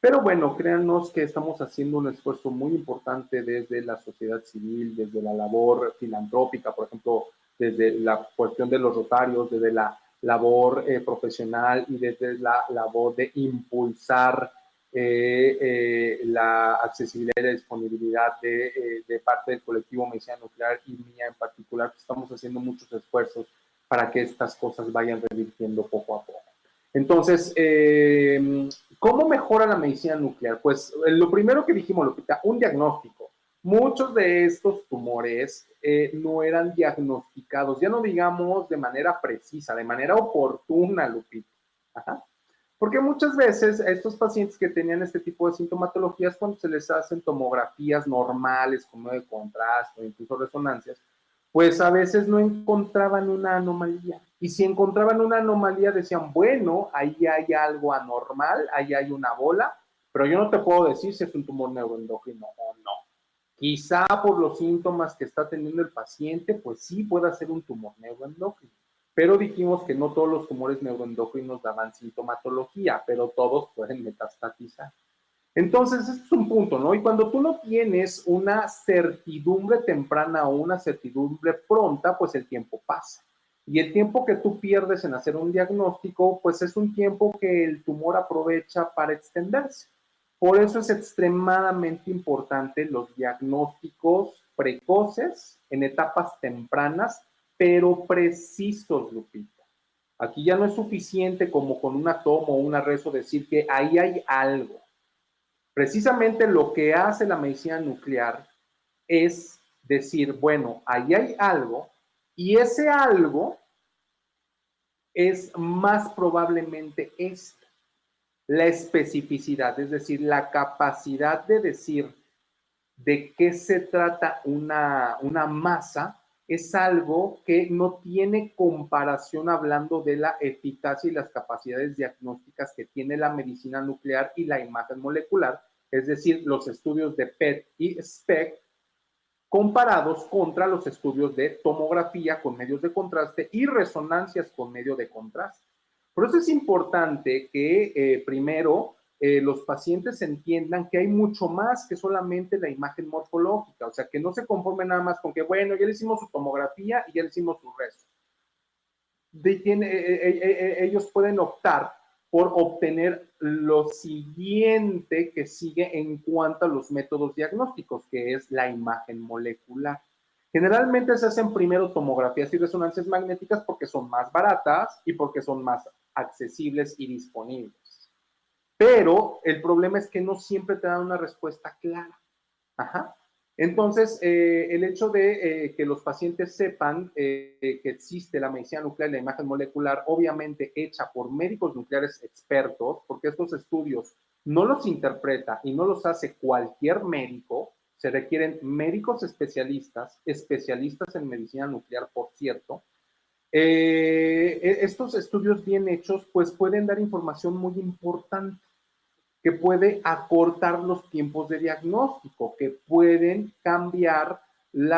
Pero bueno, créanos que estamos haciendo un esfuerzo muy importante desde la sociedad civil, desde la labor filantrópica, por ejemplo, desde la cuestión de los rotarios, desde la labor profesional y desde la labor de impulsar la accesibilidad y la disponibilidad de parte del colectivo Medicina Nuclear y mía en particular. Estamos haciendo muchos esfuerzos para que estas cosas vayan revirtiendo poco a poco. Entonces, ¿cómo mejora la medicina nuclear? Pues lo primero que dijimos, Lupita, un diagnóstico. Muchos de estos tumores no eran diagnosticados, ya no digamos de manera precisa, de manera oportuna, Lupita. Ajá. Porque muchas veces a estos pacientes que tenían este tipo de sintomatologías, cuando se les hacen tomografías normales, como de contraste o incluso resonancias, pues a veces no encontraban una anomalía. Y si encontraban una anomalía, decían, bueno, ahí hay algo anormal, ahí hay una bola, pero yo no te puedo decir si es un tumor neuroendocrino o no. Quizá por los síntomas que está teniendo el paciente, pues sí pueda ser un tumor neuroendocrino. Pero dijimos que no todos los tumores neuroendocrinos daban sintomatología, pero todos pueden metastatizar. Entonces, este es un punto, ¿no? Y cuando tú no tienes una certidumbre temprana o una certidumbre pronta, pues el tiempo pasa. Y el tiempo que tú pierdes en hacer un diagnóstico, pues es un tiempo que el tumor aprovecha para extenderse. Por eso es extremadamente importante los diagnósticos precoces en etapas tempranas, pero precisos, Lupita. Aquí ya no es suficiente como con una toma o una rezo decir que ahí hay algo. Precisamente lo que hace la medicina nuclear es decir, bueno, ahí hay algo y ese algo es más probablemente esto, la especificidad, es decir, la capacidad de decir de qué se trata una masa, es algo que no tiene comparación hablando de la eficacia y las capacidades diagnósticas que tiene la medicina nuclear y la imagen molecular, es decir, los estudios de PET y SPECT, comparados contra los estudios de tomografía con medios de contraste y resonancias con medio de contraste. Por eso es importante que primero los pacientes entiendan que hay mucho más que solamente la imagen morfológica, o sea, que no se conformen nada más con que, bueno, ya le hicimos su tomografía y ya le hicimos su rezo. Ellos pueden optar por obtener lo siguiente que sigue en cuanto a los métodos diagnósticos, que es la imagen molecular. Generalmente se hacen primero tomografías y resonancias magnéticas porque son más baratas y porque son más accesibles y disponibles. Pero el problema es que no siempre te dan una respuesta clara. Ajá. Entonces, el hecho de que los pacientes sepan que existe la medicina nuclear y la imagen molecular, obviamente hecha por médicos nucleares expertos, porque estos estudios no los interpreta y no los hace cualquier médico, se requieren médicos especialistas, especialistas en medicina nuclear, por cierto. Estos estudios bien hechos, pues pueden dar información muy importante. que puede acortar los tiempos de diagnóstico, que pueden cambiar el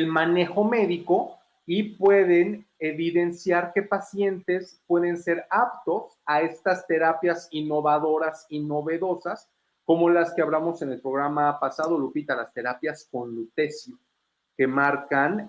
manejo médico y pueden evidenciar qué pacientes pueden ser aptos a estas terapias innovadoras y novedosas, como las que hablamos en el programa pasado, Lupita, las terapias con lutecio, que marcan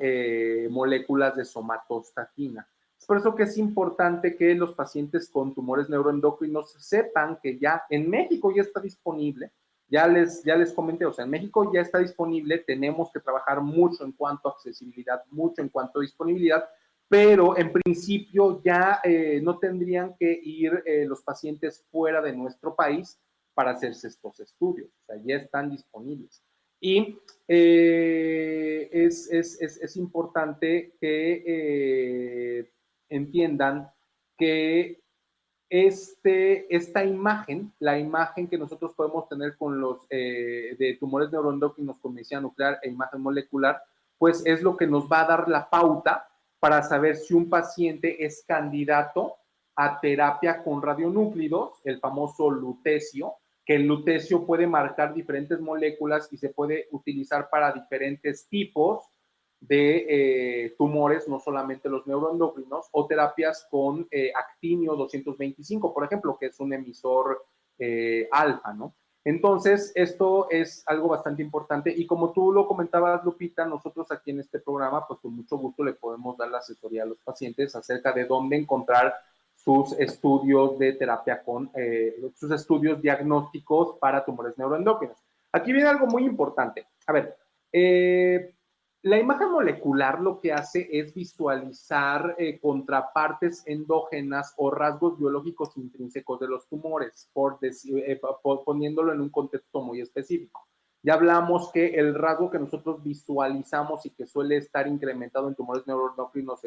moléculas de somatostatina. Es por eso que es importante que los pacientes con tumores neuroendocrinos sepan que ya en México ya está disponible. Ya les comenté, o sea, en México ya está disponible, tenemos que trabajar mucho en cuanto a accesibilidad, mucho en cuanto a disponibilidad, pero en principio ya no tendrían que ir los pacientes fuera de nuestro país para hacerse estos estudios, o sea, ya están disponibles. Y es importante que entiendan que esta imagen, la imagen que nosotros podemos tener con los de tumores neuroendocrinos con medicina nuclear e imagen molecular, pues es lo que nos va a dar la pauta para saber si un paciente es candidato a terapia con radionúclidos, el famoso lutecio, que el lutecio puede marcar diferentes moléculas y se puede utilizar para diferentes tipos de tumores, no solamente los neuroendocrinos, o terapias con actinio 225, por ejemplo, que es un emisor alfa, ¿no? Entonces, esto es algo bastante importante y como tú lo comentabas, Lupita, nosotros aquí en este programa, pues con mucho gusto le podemos dar la asesoría a los pacientes acerca de dónde encontrar sus estudios de terapia con, sus estudios diagnósticos para tumores neuroendocrinos. Aquí viene algo muy importante. A ver, la imagen molecular lo que hace es visualizar contrapartes endógenas o rasgos biológicos intrínsecos de los tumores, poniéndolo en un contexto muy específico. Ya hablamos que el rasgo que nosotros visualizamos y que suele estar incrementado en tumores neuroendocrinos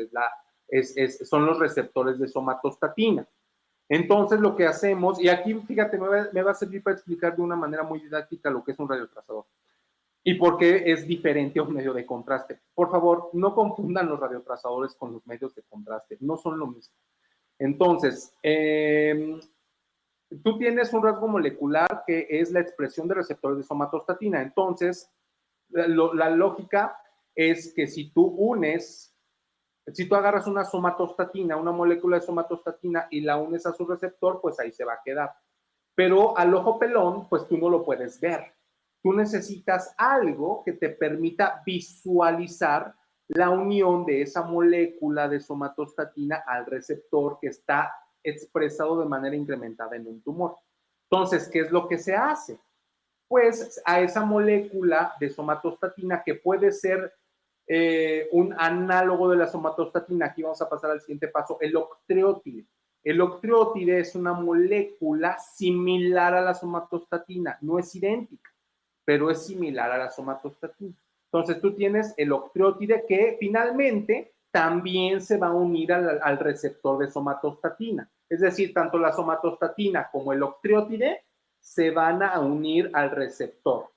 son los receptores de somatostatina. Entonces, lo que hacemos, y aquí, fíjate, me va a servir para explicar de una manera muy didáctica lo que es un radiotrazador y por qué es diferente a un medio de contraste. Por favor, no confundan los radiotrazadores con los medios de contraste, no son lo mismo. Entonces, tú tienes un rasgo molecular que es la expresión de receptores de somatostatina. Entonces, la lógica es que si tú agarras una somatostatina, una molécula de somatostatina y la unes a su receptor, pues ahí se va a quedar. Pero al ojo pelón, pues tú no lo puedes ver. Tú necesitas algo que te permita visualizar la unión de esa molécula de somatostatina al receptor que está expresado de manera incrementada en un tumor. Entonces, ¿qué es lo que se hace? Pues a esa molécula de somatostatina que puede ser un análogo de la somatostatina, aquí vamos a pasar al siguiente paso, el octreotide. El octreotide es una molécula similar a la somatostatina, no es idéntica, pero es similar a la somatostatina. Entonces tú tienes el octreotide que finalmente también se va a unir al receptor de somatostatina. Es decir, tanto la somatostatina como el octreotide se van a unir al receptor.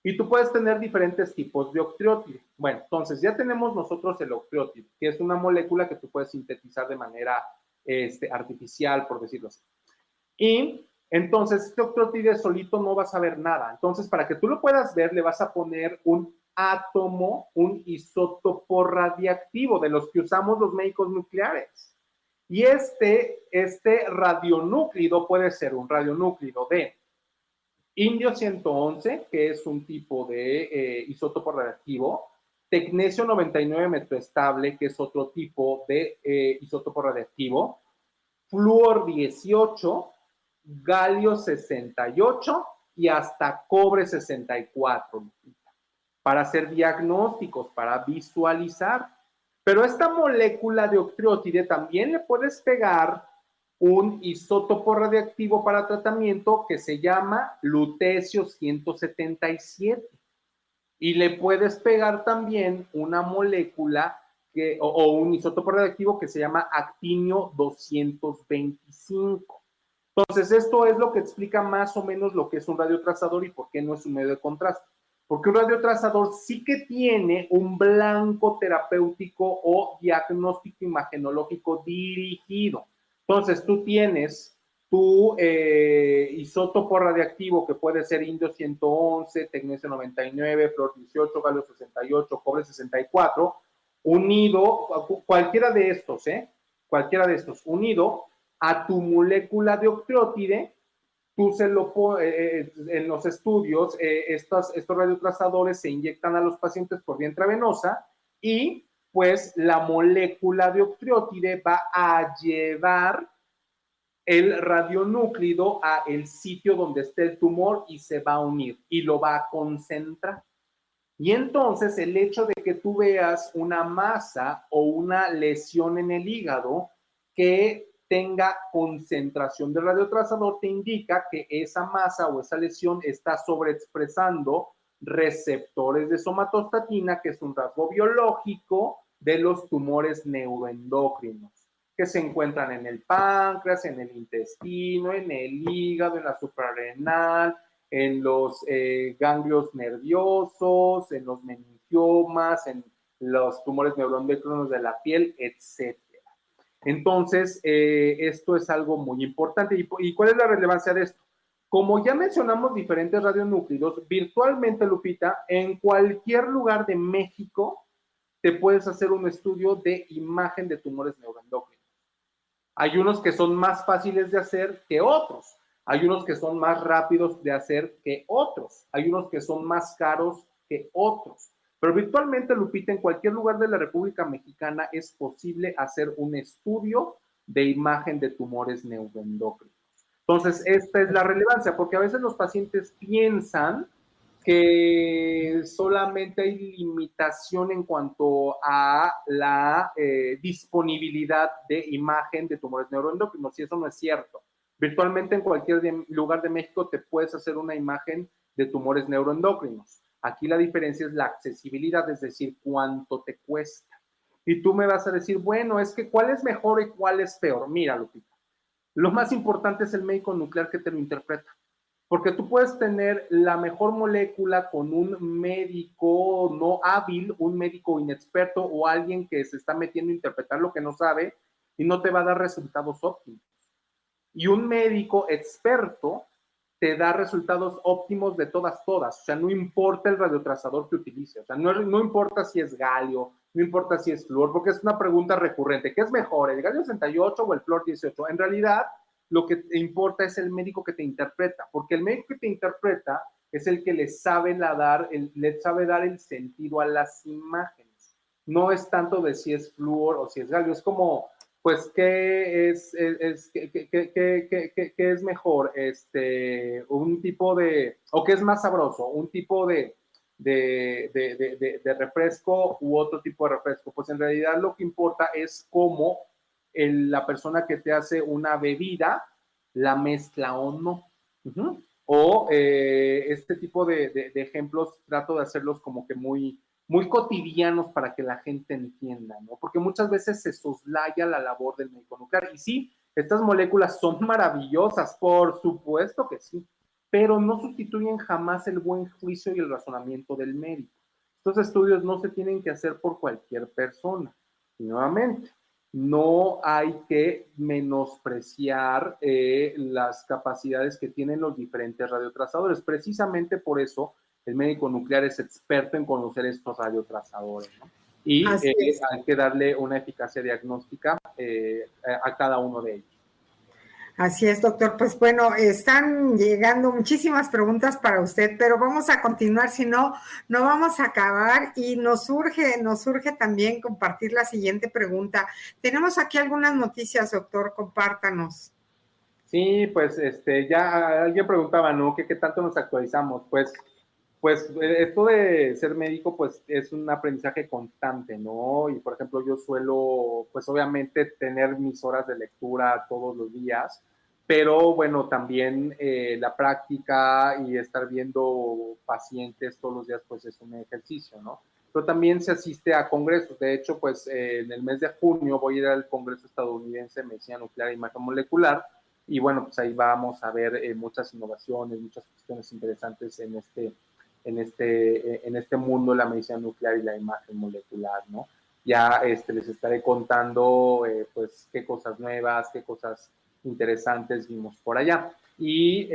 Y tú puedes tener diferentes tipos de octreotide. Bueno, entonces ya tenemos nosotros el octreotide, que es una molécula que tú puedes sintetizar de manera artificial, por decirlo así. Y entonces este octreotide solito no vas a ver nada. Entonces, para que tú lo puedas ver, le vas a poner un átomo, un isótopo radiactivo, de los que usamos los médicos nucleares. Y este radionúclido puede ser un radionúclido de indio 111, que es un tipo de isótopo radiactivo, tecnesio 99 metroestable, que es otro tipo de isótopo radiactivo, flúor 18, galio 68 y hasta cobre 64, para hacer diagnósticos, para visualizar. Pero esta molécula de octreotide también le puedes pegar un isótopo radiactivo para tratamiento que se llama lutecio 177. Y le puedes pegar también una molécula o un isótopo radiactivo que se llama actinio 225. Entonces, esto es lo que explica más o menos lo que es un radiotrazador y por qué no es un medio de contraste. Porque un radiotrazador sí que tiene un blanco terapéutico o diagnóstico imagenológico dirigido. Entonces, tú tienes tu isótopo radiactivo, que puede ser indio 111, tecnecio 99, flor 18, galio 68, cobre 64, unido, cualquiera de estos, cualquiera de estos, unido a tu molécula de octreotide. Tú en los estudios, estos radiotrazadores se inyectan a los pacientes por vía intravenosa y pues la molécula de octreotide va a llevar el radionúclido a el sitio donde esté el tumor y se va a unir y lo va a concentrar. Y entonces el hecho de que tú veas una masa o una lesión en el hígado que tenga concentración de radiotrazador te indica que esa masa o esa lesión está sobreexpresando receptores de somatostatina, que es un rasgo biológico de los tumores neuroendocrinos, que se encuentran en el páncreas, en el intestino, en el hígado, en la suprarrenal, en los ganglios nerviosos, en los meningiomas, en los tumores neuroendocrinos de la piel, etc. Entonces, esto es algo muy importante. ¿Y cuál es la relevancia de esto? Como ya mencionamos diferentes radionúclidos, virtualmente, Lupita, en cualquier lugar de México te puedes hacer un estudio de imagen de tumores neuroendocrinos. Hay unos que son más fáciles de hacer que otros. Hay unos que son más rápidos de hacer que otros. Hay unos que son más caros que otros. Pero virtualmente, Lupita, en cualquier lugar de la República Mexicana es posible hacer un estudio de imagen de tumores neuroendocrinos. Entonces, esta es la relevancia, porque a veces los pacientes piensan que solamente hay limitación en cuanto a la disponibilidad de imagen de tumores neuroendocrinos, y eso no es cierto. Virtualmente en cualquier lugar de México te puedes hacer una imagen de tumores neuroendocrinos. Aquí la diferencia es la accesibilidad, es decir, cuánto te cuesta. Y tú me vas a decir, bueno, es que ¿cuál es mejor y cuál es peor? Mira, Lupita, lo más importante es el médico nuclear que te lo interpreta. Porque tú puedes tener la mejor molécula con un médico no hábil, un médico inexperto o alguien que se está metiendo a interpretar lo que no sabe y no te va a dar resultados óptimos. Y un médico experto te da resultados óptimos de todas. O sea, no importa el radiotrazador que utilice. O sea, no importa si es galio, no importa si es flúor, porque es una pregunta recurrente. ¿Qué es mejor, el galio 68 o el flúor 18? En realidad, lo que te importa es el médico que te interpreta, porque el médico que te interpreta es el que le sabe dar el sentido a las imágenes. No es tanto de si es flúor o si es galio, es como, pues, ¿qué es mejor? Un tipo de, o qué es más sabroso, un tipo de refresco u otro tipo de refresco. Pues en realidad lo que importa es cómo la persona que te hace una bebida la mezcla o no. O este tipo de ejemplos trato de hacerlos como que muy, muy cotidianos para que la gente entienda, ¿no? Porque muchas veces se soslaya la labor del médico nuclear. Y sí, estas moléculas son maravillosas, por supuesto que sí, pero no sustituyen jamás el buen juicio y el razonamiento del médico. Estos estudios no se tienen que hacer por cualquier persona. Y nuevamente, no hay que menospreciar las capacidades que tienen los diferentes radiotrazadores. Precisamente por eso el médico nuclear es experto en conocer estos radiotrazadores, ¿no? Y hay que darle una eficacia diagnóstica a cada uno de ellos. Así es, doctor. Pues bueno, están llegando muchísimas preguntas para usted, pero vamos a continuar, si no, no vamos a acabar y nos surge también compartir la siguiente pregunta. Tenemos aquí algunas noticias, doctor, compártanos. Sí, pues ya alguien preguntaba, ¿no? ¿Qué tanto nos actualizamos? Pues esto de ser médico, pues es un aprendizaje constante, ¿no? Y por ejemplo, yo suelo, pues obviamente tener mis horas de lectura todos los días, pero bueno, también la práctica y estar viendo pacientes todos los días, pues es un ejercicio, ¿no? Pero también se asiste a congresos. De hecho, pues en el mes de junio voy a ir al Congreso Estadounidense de Medicina Nuclear e Imagen Molecular, y bueno, pues ahí vamos a ver muchas innovaciones, muchas cuestiones interesantes en este mundo de la medicina nuclear y la imagen molecular, ¿no? ya les estaré contando pues qué cosas nuevas, qué cosas interesantes vimos por allá. Y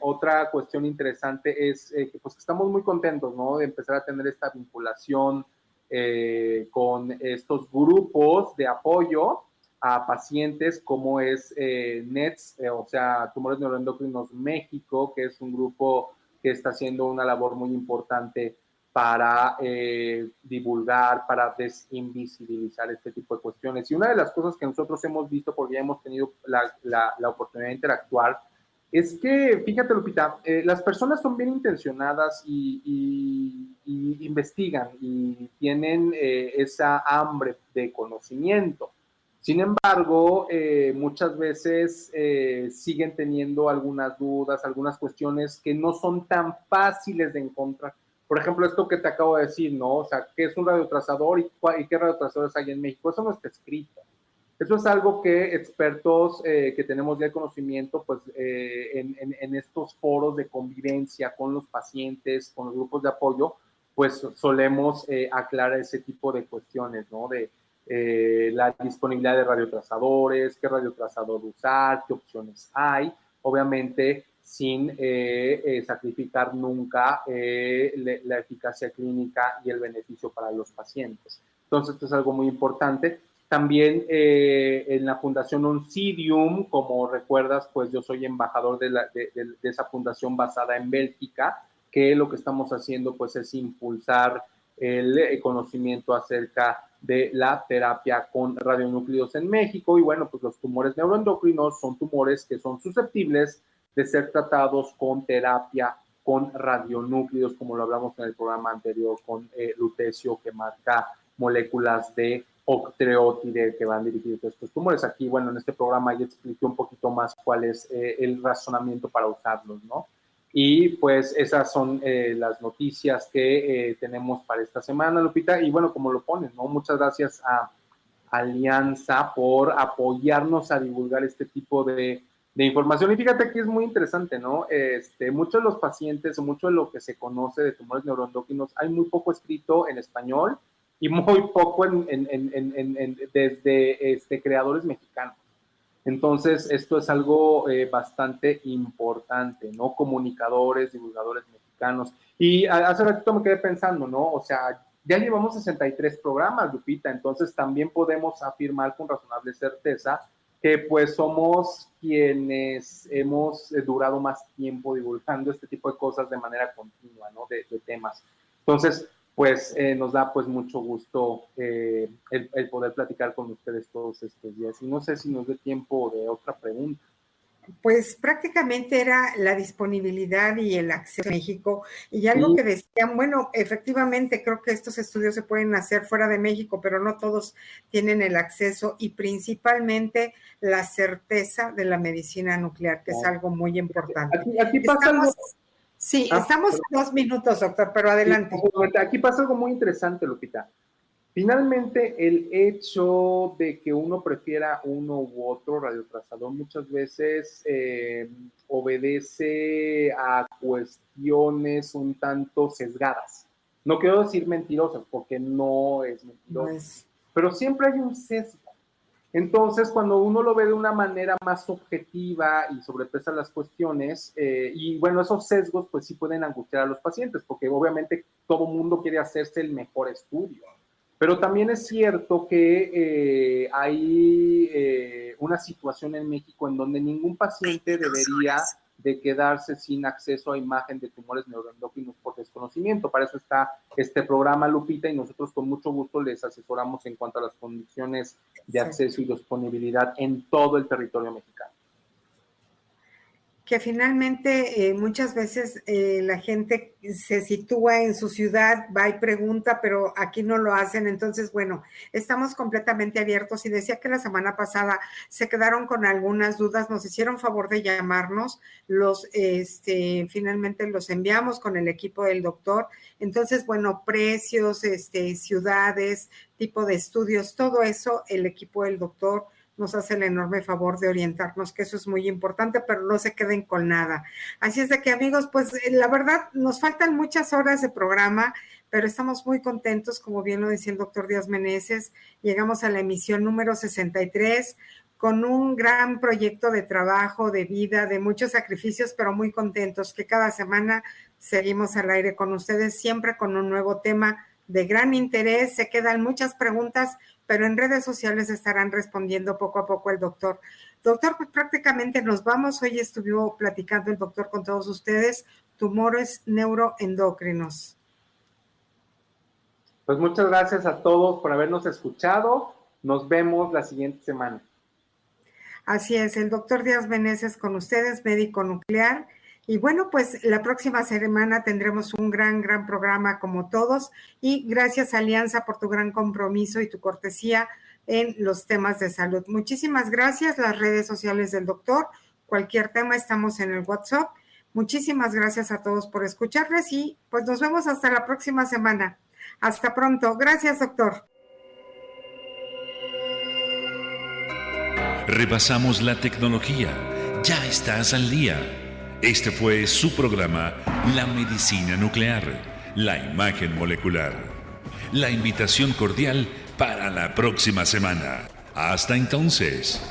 otra cuestión interesante es que pues estamos muy contentos, ¿no? De empezar a tener esta vinculación con estos grupos de apoyo a pacientes como es NETS, o sea, Tumores Neuroendocrinos México, que es un grupo que está haciendo una labor muy importante para divulgar, para desinvisibilizar este tipo de cuestiones. Y una de las cosas que nosotros hemos visto, porque ya hemos tenido la oportunidad de interactuar, es que, fíjate, Lupita, las personas son bien intencionadas y investigan y tienen esa hambre de conocimiento. Sin embargo, muchas veces siguen teniendo algunas dudas, algunas cuestiones que no son tan fáciles de encontrar. Por ejemplo, esto que te acabo de decir, ¿no? O sea, ¿qué es un radiotrazador y qué radiotrazadores hay en México? Eso no está escrito. Eso es algo que expertos que tenemos ya el conocimiento, pues en estos foros de convivencia con los pacientes, con los grupos de apoyo, pues solemos aclarar ese tipo de cuestiones, ¿no? De la disponibilidad de radiotrazadores, qué radiotrazador usar, qué opciones hay, obviamente sin sacrificar nunca la eficacia clínica y el beneficio para los pacientes. Entonces, esto es algo muy importante. También en la Fundación Oncidium, como recuerdas, pues yo soy embajador de esa fundación basada en Bélgica, que lo que estamos haciendo pues es impulsar el conocimiento acerca de la terapia con radionúclidos en México. Y bueno, pues los tumores neuroendocrinos son tumores que son susceptibles de ser tratados con terapia con radionúclidos, como lo hablamos en el programa anterior con lutecio, que marca moléculas de octreotide que van dirigidos a estos tumores. Aquí, bueno, en este programa ya expliqué un poquito más cuál es el razonamiento para usarlos, ¿no? Y pues esas son las noticias que tenemos para esta semana, Lupita. Y bueno, como lo ponen, ¿no? Muchas gracias a Alianza por apoyarnos a divulgar este tipo de información. Y fíjate que es muy interesante, ¿no? Muchos de los pacientes o mucho de lo que se conoce de tumores neuroendocrinos, hay muy poco escrito en español y muy poco desde creadores mexicanos. Entonces, esto es algo bastante importante, ¿no? Comunicadores, divulgadores mexicanos. Y hace ratito me quedé pensando, ¿no? O sea, ya llevamos 63 programas, Lupita, entonces también podemos afirmar con razonable certeza que pues somos quienes hemos durado más tiempo divulgando este tipo de cosas de manera continua, ¿no? De temas. Entonces, pues nos da pues mucho gusto el poder platicar con ustedes todos estos días. Y no sé si nos dé tiempo de otra pregunta. Pues prácticamente era la disponibilidad y el acceso a México. Y algo que decían, bueno, efectivamente creo que estos estudios se pueden hacer fuera de México, pero no todos tienen el acceso y principalmente la certeza de la medicina nuclear, que es algo muy importante. Aquí pasa algo. Sí, estamos 2 minutos, doctor, pero adelante. Sí, aquí pasa algo muy interesante, Lupita. Finalmente, el hecho de que uno prefiera uno u otro radiotrazador muchas veces obedece a cuestiones un tanto sesgadas. No quiero decir mentirosas, porque no es mentiroso, pero siempre hay un sesgo. Entonces, cuando uno lo ve de una manera más objetiva y sobrepesa las cuestiones, y bueno, esos sesgos pues sí pueden angustiar a los pacientes, porque obviamente todo mundo quiere hacerse el mejor estudio. Pero también es cierto que hay una situación en México en donde ningún paciente debería de quedarse sin acceso a imagen de tumores neuroendocrinos por desconocimiento. Para eso está este programa, Lupita, y nosotros con mucho gusto les asesoramos en cuanto a las condiciones de acceso y disponibilidad en todo el territorio mexicano. Que finalmente muchas veces la gente se sitúa en su ciudad, va y pregunta, pero aquí no lo hacen. Entonces, bueno, estamos completamente abiertos y decía que la semana pasada se quedaron con algunas dudas, nos hicieron favor de llamarnos, finalmente los enviamos con el equipo del doctor. Entonces, bueno, precios, ciudades, tipo de estudios, todo eso, el equipo del doctor nos hace el enorme favor de orientarnos, que eso es muy importante, pero no se queden con nada. Así es de que, amigos, pues la verdad, nos faltan muchas horas de programa, pero estamos muy contentos, como bien lo decía el doctor Díaz Meneses, llegamos a la emisión número 63 con un gran proyecto de trabajo, de vida, de muchos sacrificios, pero muy contentos que cada semana seguimos al aire con ustedes, siempre con un nuevo tema de gran interés. Se quedan muchas preguntas, pero en redes sociales estarán respondiendo poco a poco el doctor. Doctor, pues prácticamente nos vamos. Hoy estuvo platicando el doctor con todos ustedes, tumores neuroendocrinos. Pues muchas gracias a todos por habernos escuchado. Nos vemos la siguiente semana. Así es, el doctor Díaz Meneses con ustedes, médico nuclear. Y bueno, pues la próxima semana tendremos un gran programa como todos. Y gracias, Alianza, por tu gran compromiso y tu cortesía en los temas de salud. Muchísimas gracias. Las redes sociales del doctor, cualquier tema, estamos en el WhatsApp. Muchísimas gracias a todos por escucharles y pues nos vemos hasta la próxima semana. Hasta pronto. Gracias, doctor. Repasamos la tecnología. Ya estás al día. Este fue su programa, La Medicina Nuclear, la imagen molecular. La invitación cordial para la próxima semana. Hasta entonces.